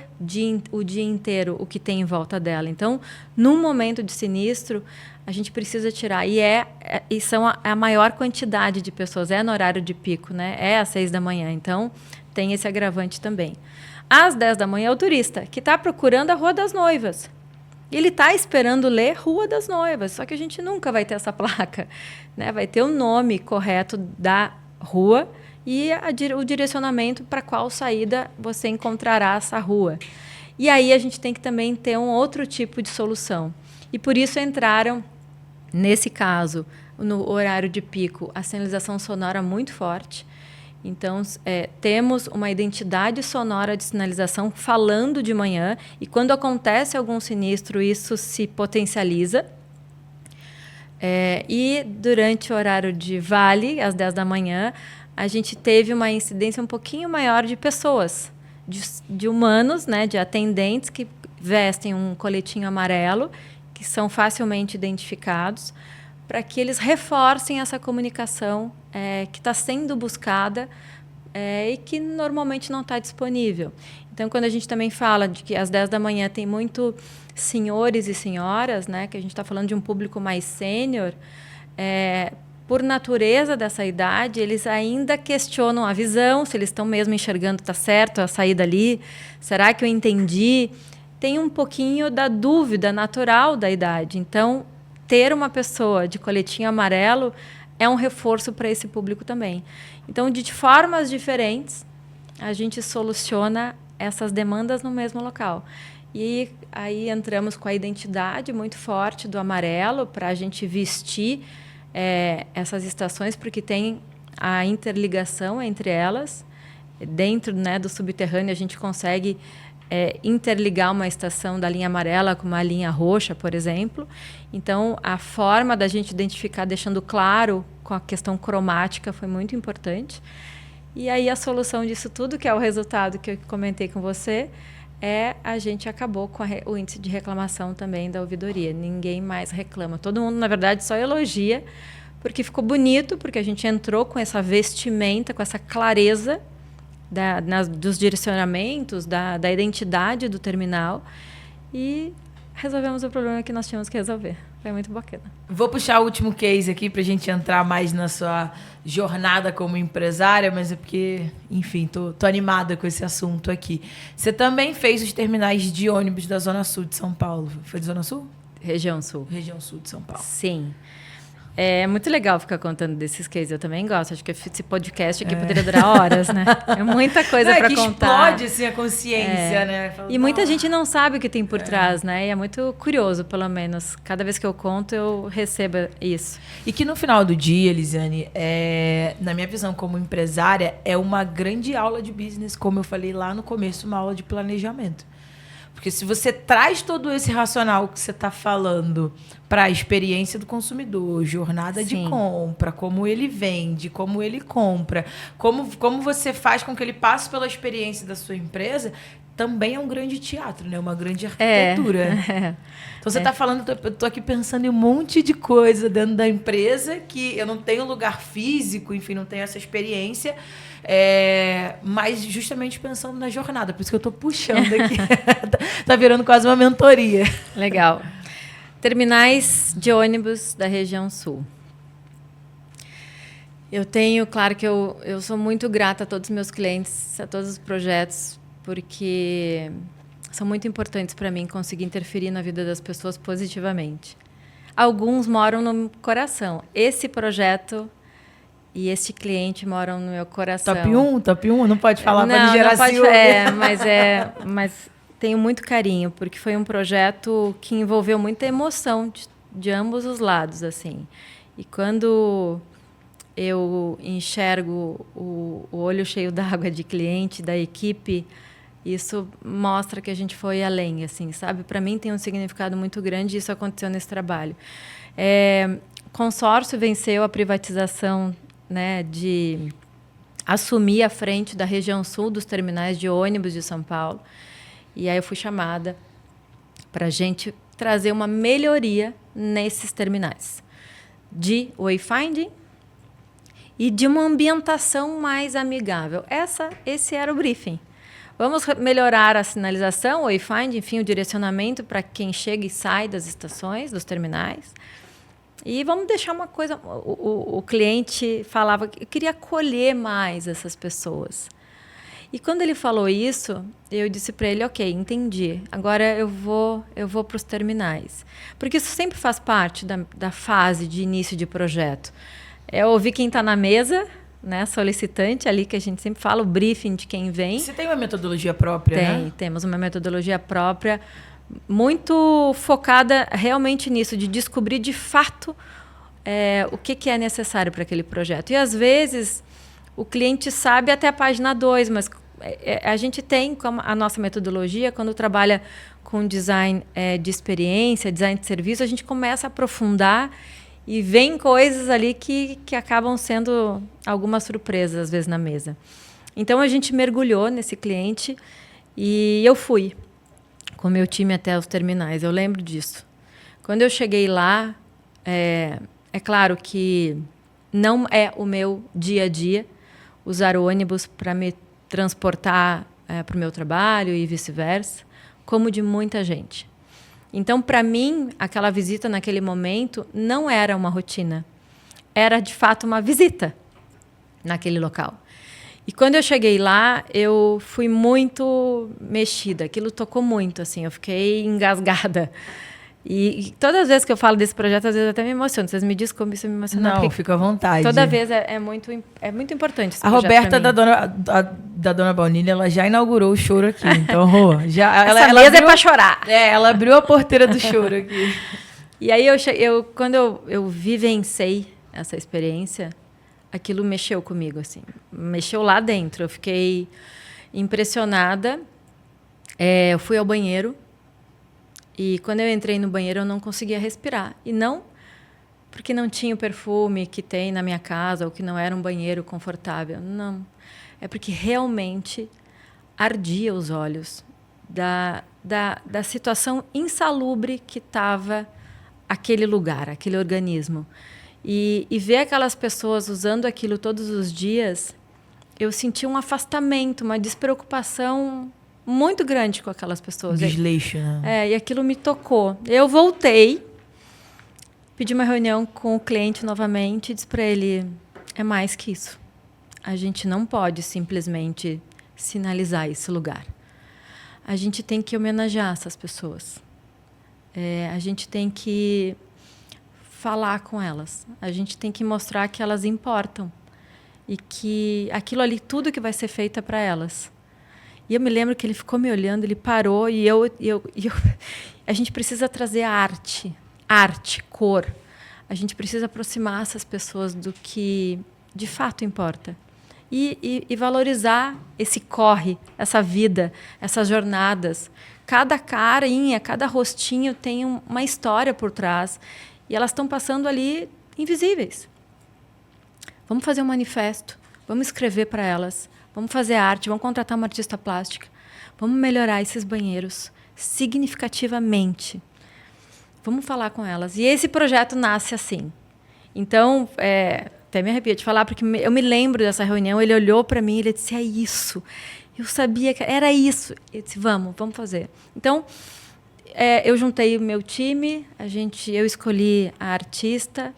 o dia inteiro o que tem em volta dela. Então, num momento de sinistro, a gente precisa tirar. E são a maior quantidade de pessoas. No horário de pico, né? Às 6 da manhã. Então, tem esse agravante também. Às 10 da manhã é o turista, que está procurando a Rua das Noivas. Ele está esperando ler Rua das Noivas, só que a gente nunca vai ter essa placa, né? Vai ter o nome correto da rua e o direcionamento para qual saída você encontrará essa rua. E aí a gente tem que também ter um outro tipo de solução. E por isso entraram, nesse caso, no horário de pico, a sinalização sonora muito forte. Então, temos uma identidade sonora de sinalização falando de manhã, e quando acontece algum sinistro, isso se potencializa. E durante o horário de vale, às 10 da manhã, a gente teve uma incidência um pouquinho maior de pessoas, de humanos, né, de atendentes que vestem um coletinho amarelo, que são facilmente identificados, para que eles reforcem essa comunicação que está sendo buscada e que normalmente não está disponível. Então, quando a gente também fala de que às 10 da manhã tem muito senhores e senhoras, né, que a gente está falando de um público mais sênior, por natureza dessa idade, eles ainda questionam a visão, se eles estão mesmo enxergando, está certo a saída ali, será que eu entendi? Tem um pouquinho da dúvida natural da idade. Então, ter uma pessoa de coletinho amarelo é um reforço para esse público também. Então, de formas diferentes, a gente soluciona essas demandas no mesmo local. E aí entramos com a identidade muito forte do amarelo para a gente vestir essas estações, porque tem a interligação entre elas. Dentro, né, do subterrâneo, a gente consegue interligar uma estação da linha amarela com uma linha roxa, por exemplo. Então, a forma da gente identificar, deixando claro com a questão cromática, foi muito importante. E aí a solução disso tudo, que é o resultado que eu comentei com você, a gente acabou com o índice de reclamação também da ouvidoria. Ninguém mais reclama. Todo mundo, na verdade, só elogia, porque ficou bonito, porque a gente entrou com essa vestimenta, com essa clareza dos direcionamentos, da identidade do terminal, e resolvemos o problema que nós tínhamos que resolver. Foi muito bacana. Vou puxar o último case aqui para a gente entrar mais na sua jornada como empresária, mas é porque, enfim, tô animada com esse assunto aqui. Você também fez os terminais de ônibus da Zona Sul de São Paulo. Foi de Zona Sul? Região Sul. Região Sul de São Paulo. Sim. É muito legal ficar contando desses cases. Eu também gosto. Acho que esse podcast aqui poderia durar horas, né? É muita coisa para contar. Explode assim, a consciência, né? E muita gente não sabe o que tem por trás, né? E é muito curioso, pelo menos. Cada vez que eu conto, eu recebo isso. E que no final do dia, Elisiane, na minha visão como empresária, é uma grande aula de business, como eu falei lá no começo, uma aula de planejamento. Porque se você traz todo esse racional que você está falando para a experiência do consumidor, jornada de compra, como ele vende, como ele compra, como você faz com que ele passe pela experiência da sua empresa, também é um grande teatro, né? Uma grande arquitetura. Então, você está falando, eu estou aqui pensando em um monte de coisa dentro da empresa que eu não tenho lugar físico, enfim, não tenho essa experiência, mas justamente pensando na jornada. Por isso que eu estou puxando aqui. Tá virando quase uma mentoria. Legal. Terminais de ônibus da região sul. Eu tenho, claro que eu sou muito grata a todos os meus clientes, a todos os projetos, porque são muito importantes para mim conseguir interferir na vida das pessoas positivamente. Alguns moram no coração. Esse projeto e este cliente moram no meu coração. Top 1? Não pode falar para não gerar ciúme. Mas tenho muito carinho, porque foi um projeto que envolveu muita emoção de ambos os lados, assim. E quando eu enxergo o olho cheio d'água de cliente, da equipe, isso mostra que a gente foi além, assim, sabe? Para mim tem um significado muito grande e isso aconteceu nesse trabalho. O consórcio venceu a privatização, né, de assumir a frente da região sul dos terminais de ônibus de São Paulo. E aí eu fui chamada para a gente trazer uma melhoria nesses terminais de wayfinding e de uma ambientação mais amigável. Esse era o briefing. Vamos melhorar a sinalização, o wayfinding, enfim, o direcionamento para quem chega e sai das estações, dos terminais. E vamos deixar uma coisa... O cliente falava que eu queria acolher mais essas pessoas. E quando ele falou isso, eu disse para ele, ok, entendi. Agora eu vou para os terminais. Porque isso sempre faz parte da fase de início de projeto. É ouvir quem está na mesa, né, solicitante ali, que a gente sempre fala, o briefing de quem vem. Você tem uma metodologia própria, né? Temos uma metodologia própria, muito focada realmente nisso, de descobrir de fato o que é necessário para aquele projeto. E às vezes o cliente sabe até a página 2, mas a gente tem como a nossa metodologia, quando trabalha com design de experiência, design de serviço, a gente começa a aprofundar e vem coisas ali que acabam sendo algumas surpresas, às vezes, na mesa. Então, a gente mergulhou nesse cliente e eu fui com o meu time até os terminais. Eu lembro disso. Quando eu cheguei lá, é claro que não é o meu dia a dia. usar o ônibus para me transportar para o meu trabalho e vice-versa, como de muita gente. Então, para mim, aquela visita naquele momento não era uma rotina. Era, de fato, uma visita naquele local. E quando eu cheguei lá, eu fui muito mexida. Aquilo tocou muito, assim. Eu fiquei engasgada. E todas as vezes que eu falo desse projeto, às vezes até me emociono. Vocês me desculpem se eu me emocionar. Não, fica à vontade. Toda vez é muito importante esse a Roberta da Dona Baunilha, ela já inaugurou o choro aqui. Então, ela mesa é pra chorar. Ela abriu a porteira do choro aqui. E aí, quando eu vivenciei essa experiência, aquilo mexeu comigo, assim. Mexeu lá dentro. Eu fiquei impressionada. Eu fui ao banheiro. E quando eu entrei no banheiro, eu não conseguia respirar. E não porque não tinha o perfume que tem na minha casa ou que não era um banheiro confortável. Não. É porque realmente ardia os olhos da situação insalubre que estava aquele lugar, aquele organismo. E ver aquelas pessoas usando aquilo todos os dias, eu senti um afastamento, uma despreocupação muito grande com aquelas pessoas. Desleixo, né? E aquilo me tocou. Eu voltei, pedi uma reunião com o cliente novamente e disse para ele, é mais que isso. A gente não pode simplesmente sinalizar esse lugar. A gente tem que homenagear essas pessoas. A gente tem que falar com elas. A gente tem que mostrar que elas importam. E que aquilo ali, tudo que vai ser feito é para elas. E eu me lembro que ele ficou me olhando, ele parou e a gente precisa trazer arte, cor. A gente precisa aproximar essas pessoas do que de fato importa. E valorizar esse corre, essa vida, essas jornadas. Cada carinha, cada rostinho tem uma história por trás. E elas estão passando ali invisíveis. Vamos fazer um manifesto, vamos escrever para elas. Vamos fazer arte, vamos contratar uma artista plástica. Vamos melhorar esses banheiros significativamente. Vamos falar com elas. E esse projeto nasce assim. Então, até me arrepio de falar, porque eu me lembro dessa reunião, ele olhou para mim e ele disse, é isso. Eu sabia que era isso. Eu disse, vamos fazer. Então, eu juntei o meu time, eu escolhi a artista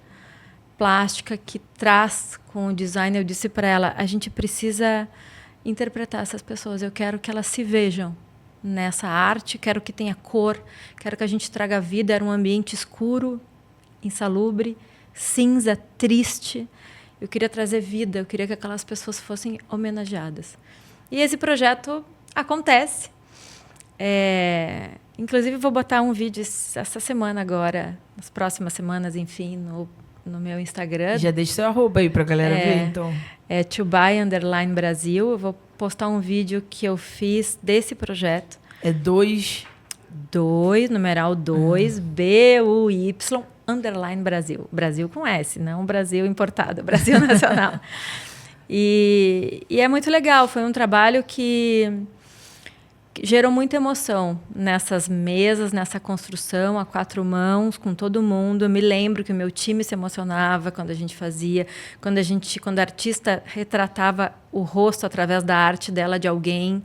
plástica que traz com o design. Eu disse para ela, a gente precisa interpretar essas pessoas. Eu quero que elas se vejam nessa arte, quero que tenha cor, quero que a gente traga vida. Era um ambiente escuro, insalubre, cinza, triste. Eu queria trazer vida, eu queria que aquelas pessoas fossem homenageadas. E esse projeto acontece. Inclusive, vou botar um vídeo essa semana agora, nas próximas semanas, enfim, no meu Instagram. Já deixa seu arroba aí pra galera ver, então. É _Brasil. Eu vou postar um vídeo que eu fiz desse projeto. É 2, numeral 2, BUY, _Brasil. Brasil com S, não Brasil importado, Brasil nacional. E é muito legal. Foi um trabalho que gerou muita emoção nessas mesas, nessa construção a 4 mãos, com todo mundo. Eu me lembro que o meu time se emocionava quando a gente fazia, quando a artista retratava o rosto através da arte dela de alguém.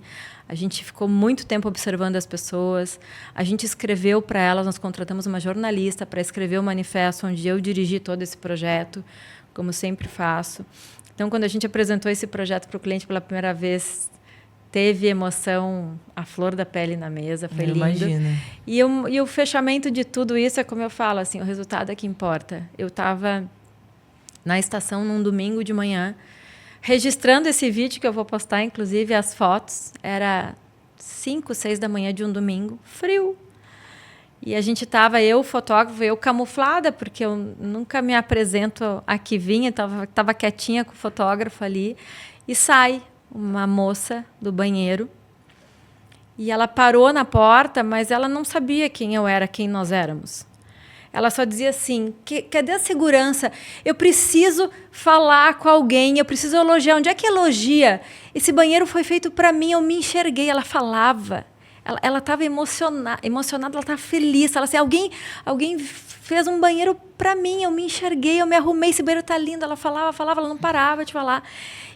A gente ficou muito tempo observando as pessoas. A gente escreveu para elas, nós contratamos uma jornalista para escrever o manifesto, onde eu dirigi todo esse projeto, como sempre faço. Então, quando a gente apresentou esse projeto para o cliente pela primeira vez, teve emoção à flor da pele na mesa, foi lindo. Imagino. E o fechamento de tudo isso é como eu falo, assim, o resultado é que importa. Eu estava na estação num domingo de manhã, registrando esse vídeo que eu vou postar, inclusive as fotos. Era 5, 6 da manhã de um domingo, frio. E a gente estava, eu, fotógrafo, eu camuflada, porque eu nunca me apresento aqui, estava quietinha com o fotógrafo ali, e sai uma moça do banheiro, e ela parou na porta, mas ela não sabia quem eu era, quem nós éramos. Ela só dizia assim, cadê a segurança? Eu preciso falar com alguém, eu preciso elogiar. Onde é que elogia? Esse banheiro foi feito para mim, eu me enxerguei. Ela falava, Ela estava emocionada, ela estava feliz. Ela assim, alguém fez um banheiro para mim, eu me enxerguei, eu me arrumei, esse banheiro tá lindo. Ela falava, ela não parava de falar.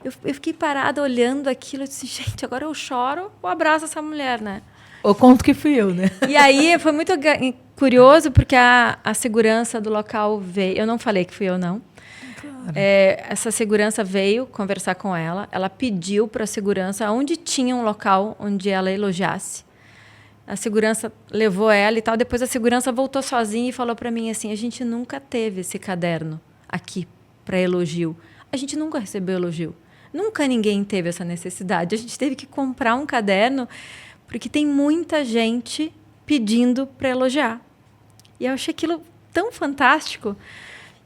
Eu fiquei parada olhando aquilo, eu disse, gente, agora eu choro ou abraço essa mulher, né? Ou conto que fui eu, né? E aí foi muito curioso, porque a segurança do local veio. Eu não falei que fui eu, não. Claro. Essa segurança veio conversar com ela. Ela pediu para a segurança onde tinha um local onde ela elogiasse. A segurança levou ela e tal. Depois a segurança voltou sozinha e falou para mim assim, a gente nunca teve esse caderno aqui para elogio. A gente nunca recebeu elogio. Nunca ninguém teve essa necessidade. A gente teve que comprar um caderno porque tem muita gente pedindo para elogiar. E eu achei aquilo tão fantástico.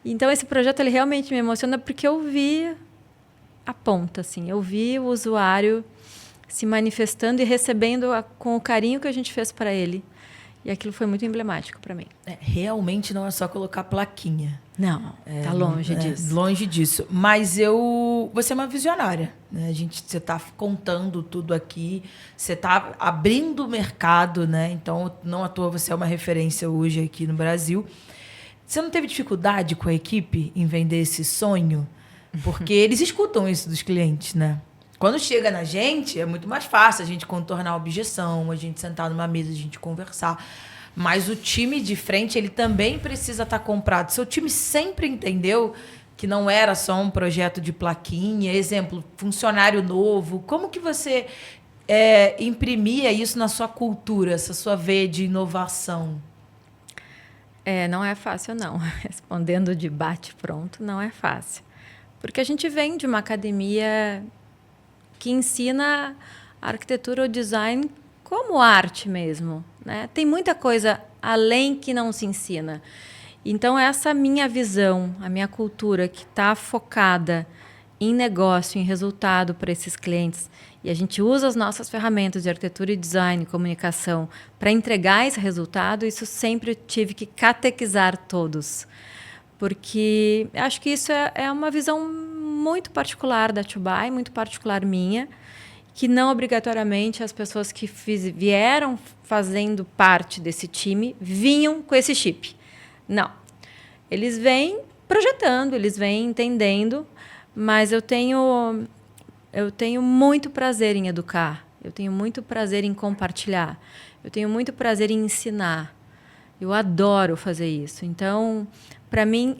Então, esse projeto ele realmente me emociona porque eu vi a ponta, assim. Eu vi o usuário se manifestando e recebendo com o carinho que a gente fez para ele. E aquilo foi muito emblemático para mim. Realmente não é só colocar plaquinha. Não, tá longe disso. Longe disso. Mas você é uma visionária, né? Você está contando tudo aqui, você está abrindo o mercado, né? Então, não à toa você é uma referência hoje aqui no Brasil. Você não teve dificuldade com a equipe em vender esse sonho? Porque eles escutam isso dos clientes, né? Quando chega na gente, é muito mais fácil a gente contornar a objeção, a gente sentar numa mesa, a gente conversar. Mas o time de frente, ele também precisa estar comprado. Seu time sempre entendeu que não era só um projeto de plaquinha, exemplo, funcionário novo. Como que você imprimia isso na sua cultura, essa sua veia de inovação? Não é fácil, não. Respondendo de bate-pronto, não é fácil. Porque a gente vem de uma academia que ensina a arquitetura ou design como arte mesmo, né? Tem muita coisa além que não se ensina. Então, essa minha visão, a minha cultura que está focada em negócio, em resultado para esses clientes, e a gente usa as nossas ferramentas de arquitetura e design, comunicação, para entregar esse resultado, isso sempre eu tive que catequizar todos. Porque acho que isso é uma visão muito particular da Tubai, muito particular minha, que não obrigatoriamente as pessoas que vieram fazendo parte desse time vinham com esse chip. Não. Eles vêm projetando, eles vêm entendendo, mas eu tenho muito prazer em educar, eu tenho muito prazer em compartilhar, eu tenho muito prazer em ensinar. Eu adoro fazer isso. Então, para mim,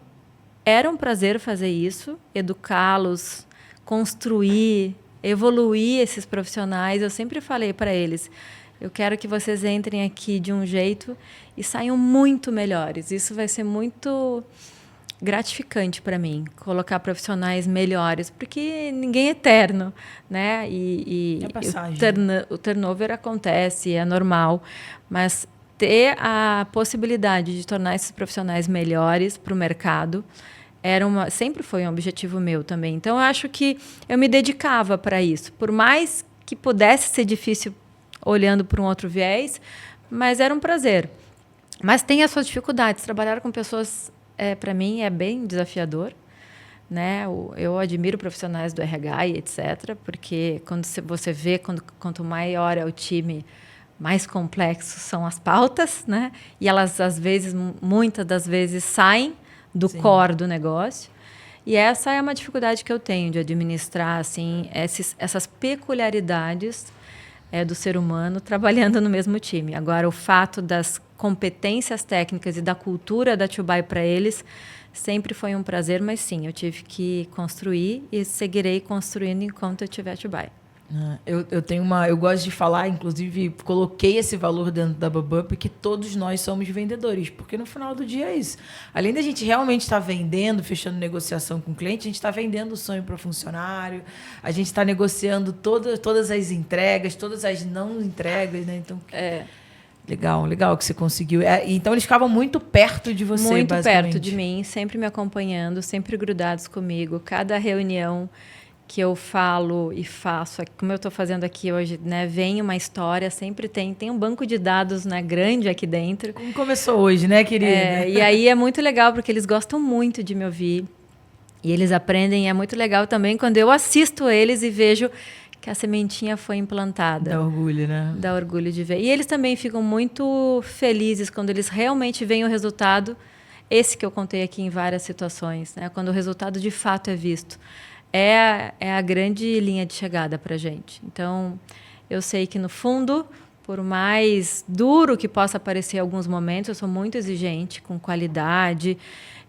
era um prazer fazer isso, educá-los, construir, evoluir esses profissionais. Eu sempre falei para eles, eu quero que vocês entrem aqui de um jeito e saiam muito melhores. Isso vai ser muito gratificante para mim, colocar profissionais melhores, porque ninguém é eterno, né? E o turnover acontece, é normal, mas ter a possibilidade de tornar esses profissionais melhores para o mercado sempre foi um objetivo meu também. Então, eu acho que eu me dedicava para isso. Por mais que pudesse ser difícil olhando por um outro viés, mas era um prazer. Mas tem as suas dificuldades. Trabalhar com pessoas, para mim, é bem desafiador, né? Eu admiro profissionais do RH e etc., porque quando você vê, quanto maior é o time, mais complexos são as pautas, né? E elas, às vezes, muitas das vezes, saem do core do negócio. E essa é uma dificuldade que eu tenho de administrar assim, essas peculiaridades do ser humano trabalhando no mesmo time. Agora, o fato das competências técnicas e da cultura da Tubai para eles sempre foi um prazer, mas sim, eu tive que construir e seguirei construindo enquanto eu tiver Tubai. Eu gosto de falar, inclusive coloquei esse valor dentro da Babã porque todos nós somos vendedores, porque no final do dia é isso. Além da gente realmente estar vendendo, fechando negociação com o cliente, a gente está vendendo o sonho para o funcionário, a gente está negociando todas as entregas, todas as não entregas, né? Então, legal que você conseguiu. Então eles ficavam muito perto de você, muito basicamente. Perto de mim, sempre me acompanhando, sempre grudados comigo. Cada reunião que eu falo e faço, como eu estou fazendo aqui hoje, né, vem uma história, sempre tem um banco de dados, né, grande aqui dentro. Como começou hoje, né, querida? E aí é muito legal, porque eles gostam muito de me ouvir, e eles aprendem, e é muito legal também quando eu assisto eles e vejo que a sementinha foi implantada. Dá orgulho, né? Dá orgulho de ver. E eles também ficam muito felizes quando eles realmente veem o resultado, esse que eu contei aqui em várias situações, né? Quando o resultado de fato é visto. É a grande linha de chegada para a gente. Então, eu sei que, no fundo, por mais duro que possa parecer em alguns momentos, eu sou muito exigente com qualidade,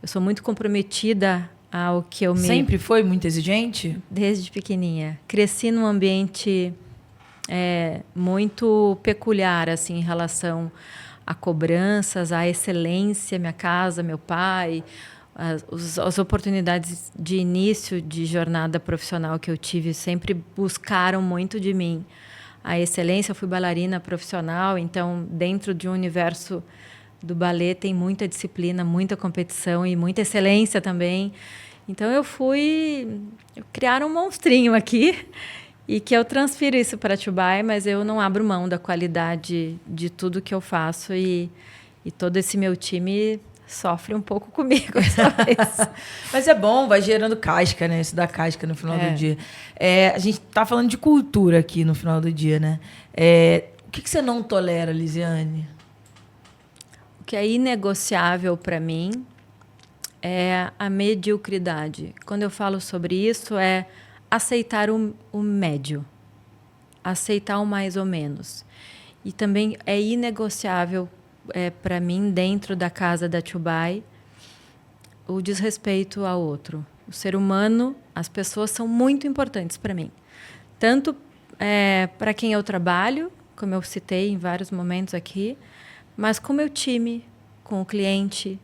eu sou muito comprometida ao que eu me... Sempre foi muito exigente? Desde pequenininha. Cresci num ambiente muito peculiar, assim, em relação a cobranças, a excelência, minha casa, meu pai, as oportunidades de início de jornada profissional que eu tive sempre buscaram muito de mim a excelência. Eu fui bailarina profissional, então dentro de um universo do ballet tem muita disciplina, muita competição e muita excelência também. Então eu criar um monstrinho aqui e que eu transfiro isso para Atibaia, mas eu não abro mão da qualidade de tudo que eu faço e todo esse meu time sofre um pouco comigo essa vez. Mas é bom, vai gerando casca, né? Isso dá casca no final do dia. A gente tá falando de cultura aqui no final do dia, né? O que você não tolera, Lisiane? O que é inegociável para mim é a mediocridade. Quando eu falo sobre isso, é aceitar o médio, aceitar o mais ou menos. E também é inegociável para mim, dentro da casa da Atibaia, o desrespeito ao outro. O ser humano, as pessoas são muito importantes para mim. Tanto para quem eu trabalho, como eu citei em vários momentos aqui, mas com o meu time, com o cliente,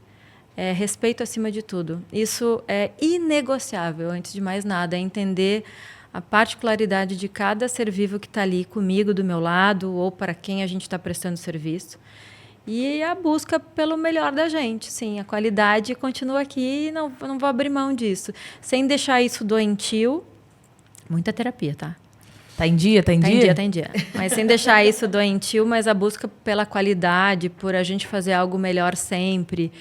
respeito acima de tudo. Isso é inegociável, antes de mais nada, é entender a particularidade de cada ser vivo que está ali comigo, do meu lado, ou para quem a gente está prestando serviço. E a busca pelo melhor da gente, sim. A qualidade continua aqui e não vou abrir mão disso. Sem deixar isso doentio. Muita terapia, tá? Tá em dia? Tá em dia? Tá em dia. Mas sem deixar isso doentio, mas a busca pela qualidade, por a gente fazer algo melhor sempre,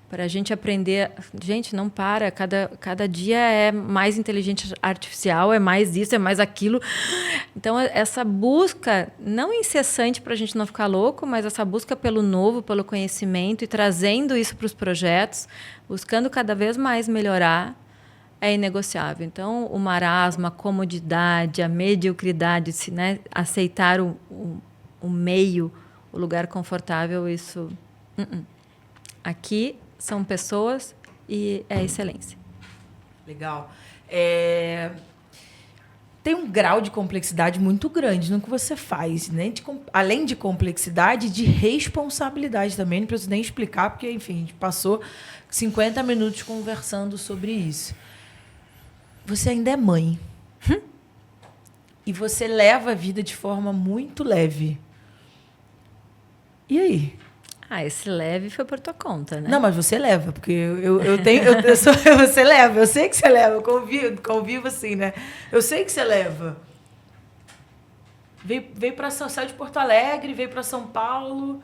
para a gente aprender. Gente, não para. Cada dia é mais inteligência artificial, é mais isso, é mais aquilo. Então, essa busca, não incessante para a gente não ficar louco, mas essa busca pelo novo, pelo conhecimento e trazendo isso para os projetos, buscando cada vez mais melhorar, é inegociável. Então, o marasmo, a comodidade, a mediocridade, né, aceitar o meio, o lugar confortável, isso... Aqui são pessoas e é excelência. Legal. Tem um grau de complexidade muito grande no que você faz, né? Além de complexidade, de responsabilidade também. Não preciso nem explicar, porque, enfim, a gente passou 50 minutos conversando sobre isso. Você ainda é mãe. E você leva a vida de forma muito leve. E aí? Esse leve foi por tua conta, né? Não, mas você leva, porque você leva, eu sei que você leva, eu convivo assim, né? Eu sei que você leva. Veio para saiu de Porto Alegre, veio para São Paulo,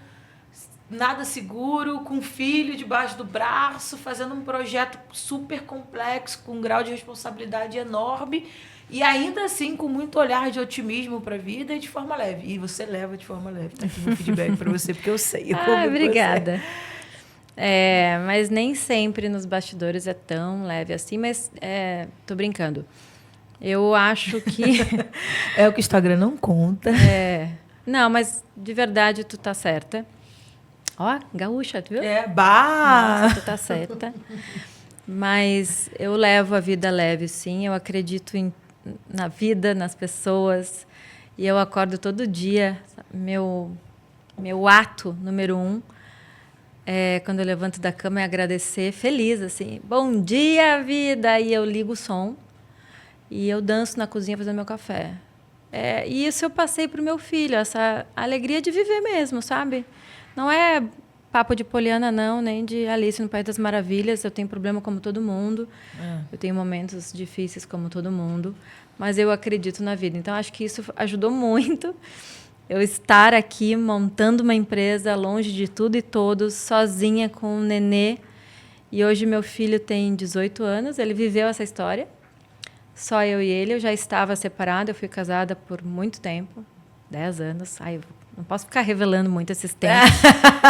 nada seguro, com um filho debaixo do braço, fazendo um projeto super complexo, com um grau de responsabilidade enorme, e ainda assim com muito olhar de otimismo para a vida e de forma leve. E você leva de forma leve. Tá aqui meu feedback para você, porque eu sei. Obrigada. Mas nem sempre nos bastidores é tão leve assim, mas tô brincando. Eu acho que... É o que o Instagram não conta. Não, mas de verdade tu tá certa. Ó, gaúcha, tu viu? Nossa, tu tá certa. Mas eu levo a vida leve, sim. Eu acredito na vida, nas pessoas. E eu acordo todo dia. Meu ato número 1 quando eu levanto da cama é agradecer, feliz, assim. Bom dia, vida! E eu ligo o som. E eu danço na cozinha fazendo meu café. E isso eu passei para o meu filho, essa alegria de viver mesmo, sabe? Não é papo de Poliana, não, nem de Alice no País das Maravilhas. Eu tenho problema como todo mundo. Eu tenho momentos difíceis como todo mundo. Mas eu acredito na vida. Então, acho que isso ajudou muito. Eu estar aqui montando uma empresa longe de tudo e todos, sozinha com um nenê. E hoje meu filho tem 18 anos. Ele viveu essa história. só eu e ele. Eu já estava separada, eu fui casada por muito tempo, 10 anos. Ai, eu não posso ficar revelando muito esses tempos,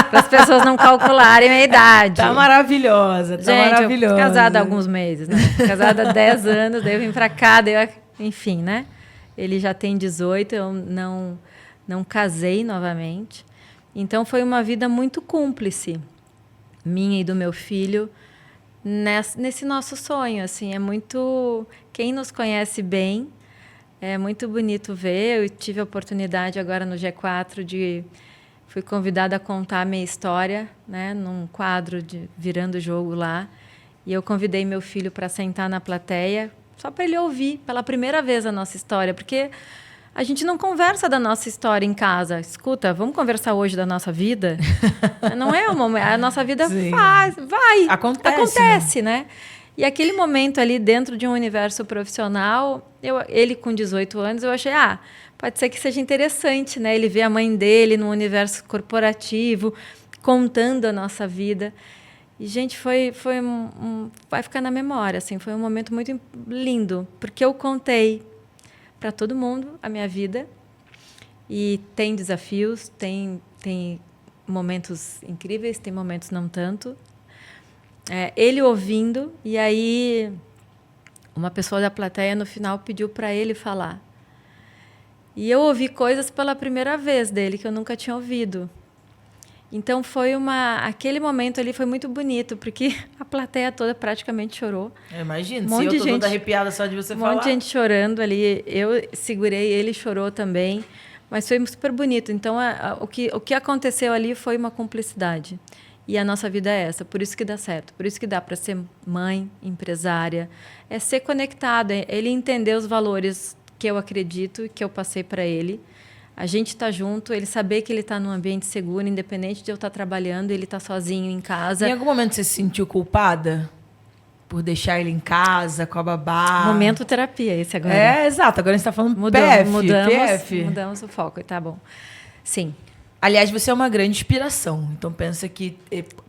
para as pessoas não calcularem a idade. Tá maravilhosa, tá Gente, maravilhosa. Eu fui casada há alguns meses, né? Casada há 10 anos, daí eu vim para cá, enfim, né? Ele já tem 18, eu não casei novamente. Então, foi uma vida muito cúmplice, minha e do meu filho, nesse nosso sonho, assim. É muito... Quem nos conhece bem, é muito bonito ver. Eu tive a oportunidade agora no G4 fui convidada a contar a minha história, né, num quadro de Virando o Jogo lá. E eu convidei meu filho para sentar na plateia, só para ele ouvir pela primeira vez a nossa história, porque a gente não conversa da nossa história em casa. Escuta, vamos conversar hoje da nossa vida? Não é a nossa vida acontece, né? E aquele momento ali dentro de um universo profissional, ele com 18 anos, eu achei, pode ser que seja interessante, né? Ele vê a mãe dele no universo corporativo, contando a nossa vida. E, gente, vai ficar na memória, assim, foi um momento muito lindo, porque eu contei para todo mundo a minha vida. E tem desafios, tem momentos incríveis, tem momentos não tanto. Ele ouvindo, e aí uma pessoa da plateia no final pediu para ele falar. E eu ouvi coisas pela primeira vez dele que eu nunca tinha ouvido. Então aquele momento ali foi muito bonito, porque a plateia toda praticamente chorou. Eu imagino, se eu tô toda arrepiada só de você falar. Um monte de gente chorando ali, eu segurei, ele chorou também, mas foi super bonito. Então o que aconteceu ali foi uma cumplicidade. E a nossa vida é essa, por isso que dá certo, por isso que dá para ser mãe, empresária, é ser conectado, ele entender os valores que eu acredito e que eu passei para ele. A gente está junto, ele saber que ele está num ambiente seguro, independente de eu estar trabalhando, ele está sozinho em casa. Em algum momento você se sentiu culpada por deixar ele em casa, com a babá? Momento terapia esse agora. Exato. Agora a gente está falando mudamos o foco, tá bom. Sim. Aliás, você é uma grande inspiração. Então, pensa que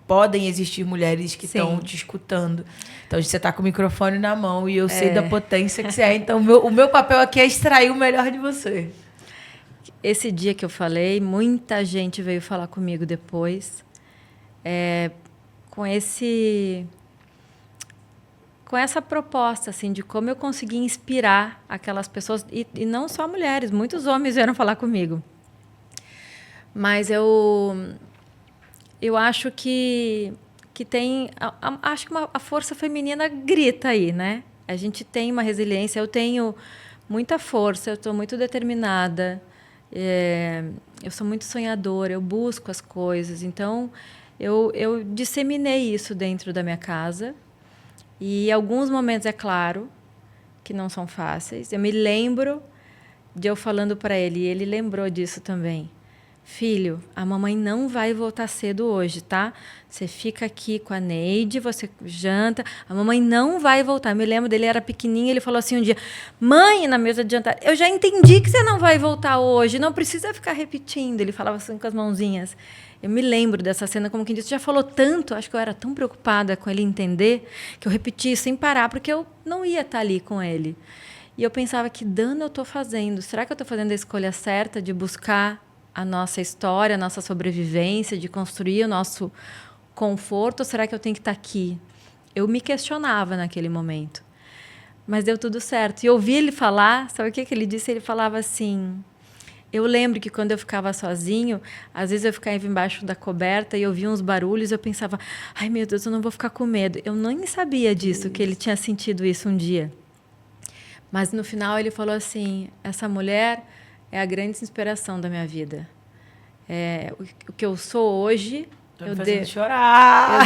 podem existir mulheres que estão te escutando. Então, você está com o microfone na mão e eu sei da potência que você é. Então, o meu papel aqui é extrair o melhor de você. Esse dia que eu falei, muita gente veio falar comigo depois, com essa proposta assim, de como eu consegui inspirar aquelas pessoas, e não só mulheres, muitos homens vieram falar comigo. Mas eu acho que tem... Acho que a força feminina grita aí, né? A gente tem uma resiliência, eu tenho muita força, eu estou muito determinada, eu sou muito sonhadora, eu busco as coisas. Então, eu disseminei isso dentro da minha casa. E em alguns momentos, é claro, que não são fáceis. Eu me lembro de eu falando para ele, e ele lembrou disso também. Filho, a mamãe não vai voltar cedo hoje, tá? Você fica aqui com a Neide, você janta, a mamãe não vai voltar. Eu me lembro dele, era pequenininho, ele falou assim um dia, mãe, na mesa de jantar, eu já entendi que você não vai voltar hoje, não precisa ficar repetindo. Ele falava assim com as mãozinhas. Eu me lembro dessa cena, como quem disse, já falou tanto, acho que eu era tão preocupada com ele entender, que eu repetia sem parar, porque eu não ia estar ali com ele. E eu pensava, que dano eu estou fazendo? Será que eu estou fazendo a escolha certa de buscar a nossa história, a nossa sobrevivência, de construir o nosso conforto, ou será que eu tenho que estar aqui? Eu me questionava naquele momento. Mas deu tudo certo. E eu ouvi ele falar, sabe o que ele disse? Ele falava assim... Eu lembro que quando eu ficava sozinho, às vezes eu ficava embaixo da coberta e eu via uns barulhos, eu pensava, ai meu Deus, eu não vou ficar com medo. Eu nem sabia disso, que ele tinha sentido isso um dia. Mas no final ele falou assim, essa mulher é a grande inspiração da minha vida. O que eu sou hoje, eu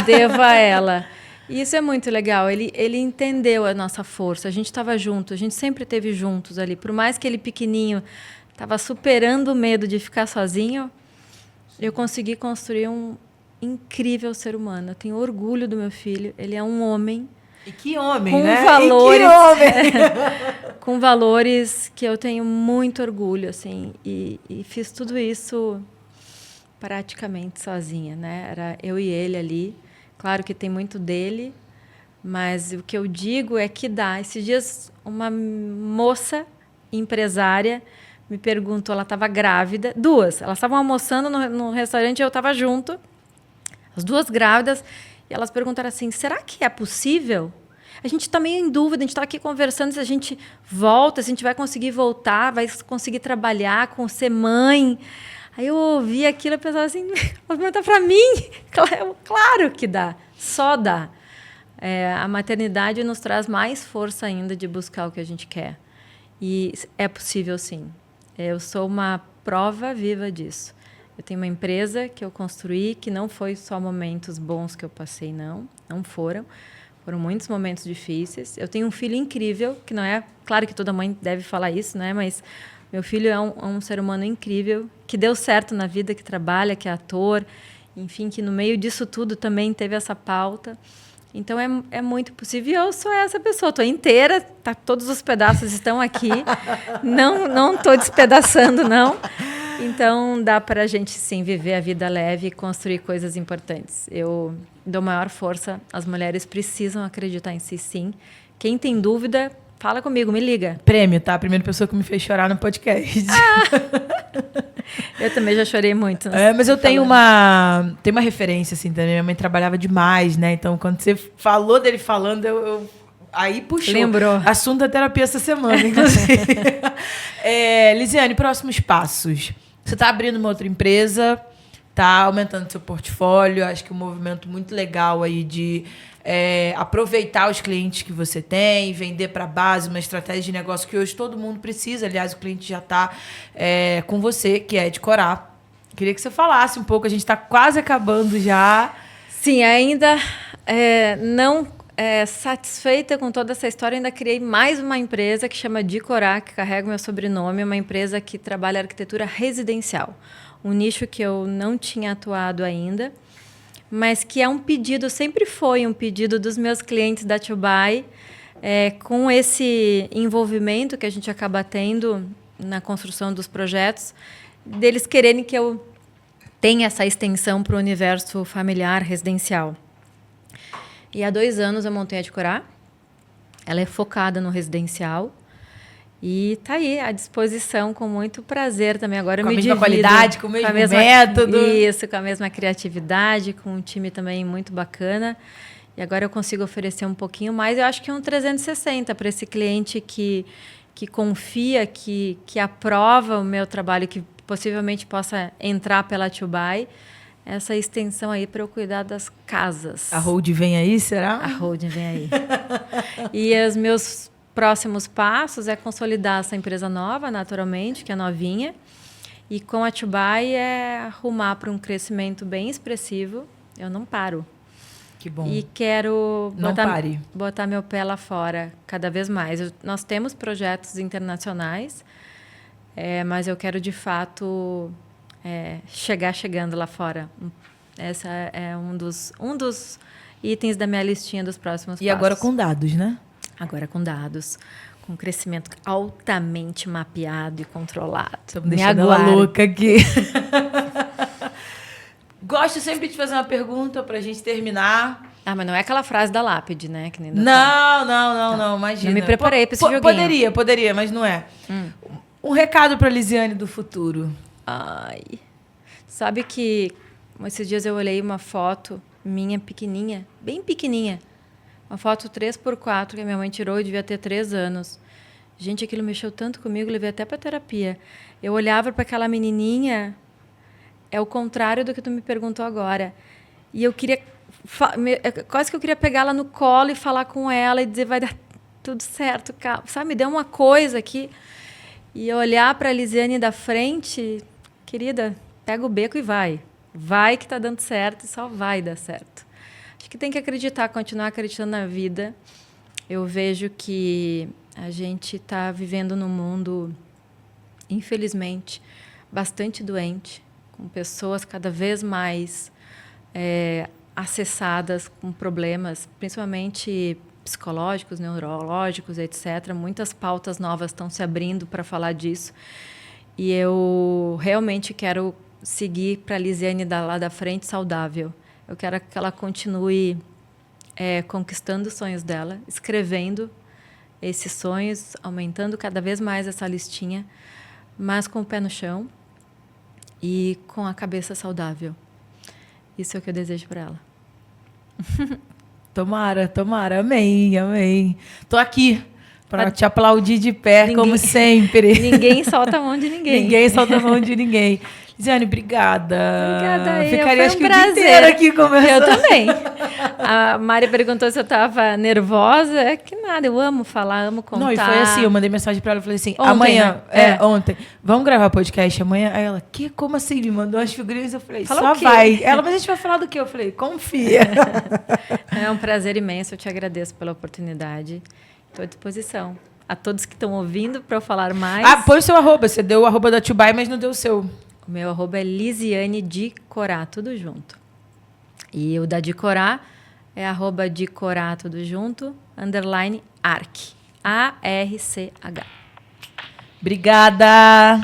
devo a ela. E isso é muito legal. Ele entendeu a nossa força. A gente estava junto, a gente sempre esteve juntos ali. Por mais que ele pequenininho estava superando o medo de ficar sozinho, eu consegui construir um incrível ser humano. Eu tenho orgulho do meu filho. Ele é um homem. E que homem, com né? Valores, e que homem! Com valores que eu tenho muito orgulho, assim. E fiz tudo isso praticamente sozinha, né? Era eu e ele ali. Claro que tem muito dele, Mas o que eu digo é que dá. Esses dias, uma moça empresária me perguntou, ela estava grávida, duas. Elas estavam almoçando no restaurante e eu estava junto, as duas grávidas, e elas perguntaram assim, será que é possível? A gente está meio em dúvida, a gente está aqui conversando se a gente volta, se a gente vai conseguir voltar, vai conseguir trabalhar, ser mãe. Aí eu ouvi aquilo e pensava assim, ela pergunta para mim? Claro que dá, só dá. A maternidade nos traz mais força ainda de buscar o que a gente quer. E é possível, sim. Eu sou uma prova viva disso. Eu tenho uma empresa que eu construí, que não foi só momentos bons que eu passei, não foram. Foram muitos momentos difíceis. Eu tenho um filho incrível, que não é... Claro que toda mãe deve falar isso, né? Mas meu filho é um ser humano incrível, que deu certo na vida, que trabalha, que é ator, enfim, que no meio disso tudo também teve essa pauta. Então, é muito possível. E eu sou essa pessoa. Estou inteira, todos os pedaços estão aqui. Não estou despedaçando, não. Então, dá para a gente, sim, viver a vida leve e construir coisas importantes. Eu dou maior força. As mulheres precisam acreditar em si, sim. Quem tem dúvida, fala comigo, me liga. Prêmio, tá? A primeira pessoa que me fez chorar no podcast. Eu também já chorei muito. Mas eu tenho uma referência, assim, também. Minha mãe trabalhava demais, né? Então, quando você falou dele falando, aí puxou. Lembrou. Assunto da terapia essa semana, inclusive. Lisiane, próximos passos. Você está abrindo uma outra empresa, está aumentando seu portfólio. Acho que um movimento muito legal aí de aproveitar os clientes que você tem, vender para a base, uma estratégia de negócio que hoje todo mundo precisa. Aliás, o cliente já está com você, que é Edcorar. Queria que você falasse um pouco, a gente está quase acabando já. Sim, ainda não satisfeita com toda essa história, ainda criei mais uma empresa que chama Edcorar, que carrega o meu sobrenome, uma empresa que trabalha arquitetura residencial. Um nicho que eu não tinha atuado ainda, mas que é um pedido, sempre foi um pedido dos meus clientes da Tubai, com esse envolvimento que a gente acaba tendo na construção dos projetos, deles quererem que eu tenha essa extensão para o universo familiar residencial. E há 2 anos eu montei a Edcorar. Ela é focada no residencial. E está aí à disposição com muito prazer também. Agora eu me divido. Com a mesma qualidade, com o mesmo método. Isso, com a mesma criatividade, com um time também muito bacana. E agora eu consigo oferecer um pouquinho mais. Eu acho que um 360 para esse cliente que confia, que aprova o meu trabalho, que possivelmente possa entrar pela Tubai. Essa extensão aí para eu cuidar das casas. A Hold vem aí, será? A Hold vem aí. E os meus próximos passos é consolidar essa empresa nova, naturalmente, que é novinha. E com a Tubai é arrumar para um crescimento bem expressivo. Eu não paro. Que bom. E quero botar meu pé lá fora cada vez mais. Nós temos projetos internacionais, mas eu quero, de fato... chegando lá fora. Essa é um dos itens da minha listinha dos próximos passos. E agora com dados, né? Agora com dados. Com crescimento altamente mapeado e controlado. Estamos deixando ela louca aqui. Gosto sempre de fazer uma pergunta para a gente terminar. Mas não é aquela frase da lápide, né? Que nem não, imagina. Não me preparei para esse joguinho. Poderia, mas não é. Um recado para a Lisiane do futuro. Ai, sabe que esses dias eu olhei uma foto minha pequenininha, bem pequenininha, uma foto 3x4 que a minha mãe tirou, eu devia ter 3 anos. Gente, aquilo mexeu tanto comigo, levei até para terapia. Eu olhava para aquela menininha, é o contrário do que tu me perguntou agora. E eu queria, quase que eu queria pegá-la no colo e falar com ela e dizer, vai dar tudo certo, calma. Sabe, me deu uma coisa aqui. E olhar para a Lisiane da frente... Querida, pega o beco e vai. Vai que está dando certo e só vai dar certo. Acho que tem que acreditar, continuar acreditando na vida. Eu vejo que a gente está vivendo num mundo, infelizmente, bastante doente, com pessoas cada vez mais acessadas com problemas, principalmente psicológicos, neurológicos, etc. Muitas pautas novas estão se abrindo para falar disso. E eu realmente quero seguir para a Lisiane lá da frente saudável. Eu quero que ela continue conquistando os sonhos dela, escrevendo esses sonhos, aumentando cada vez mais essa listinha, mas com o pé no chão e com a cabeça saudável. Isso é o que eu desejo para ela. Tomara, tomara. Amém, amém. Tô aqui para te aplaudir de pé, como sempre. Ninguém solta a mão de ninguém. Ninguém solta a mão de ninguém. Lisiane, obrigada. Obrigada. Ficaria Foi um prazer. prazer. O dia inteiro aqui conversando. Eu também. A Mari perguntou se eu estava nervosa. É que nada, eu amo falar, amo contar. Não, e foi assim, eu mandei mensagem pra ela e falei assim, Ontem, amanhã, né? ontem, vamos gravar podcast amanhã? Aí ela, como assim? Me mandou as figurinhas, eu falei, Fala só o quê? vai. Ela, mas a gente vai falar do quê? Eu falei, confia. É um prazer imenso, eu te agradeço pela oportunidade. Estou à disposição. A todos que estão ouvindo para eu falar mais. Põe o seu arroba, você deu o arroba da Tubai, mas não deu o seu. O meu arroba é Lisiane de Corá, tudo junto. E o da de Corá é arroba de Corá, tudo junto, _ ARCH. ARCH. Obrigada.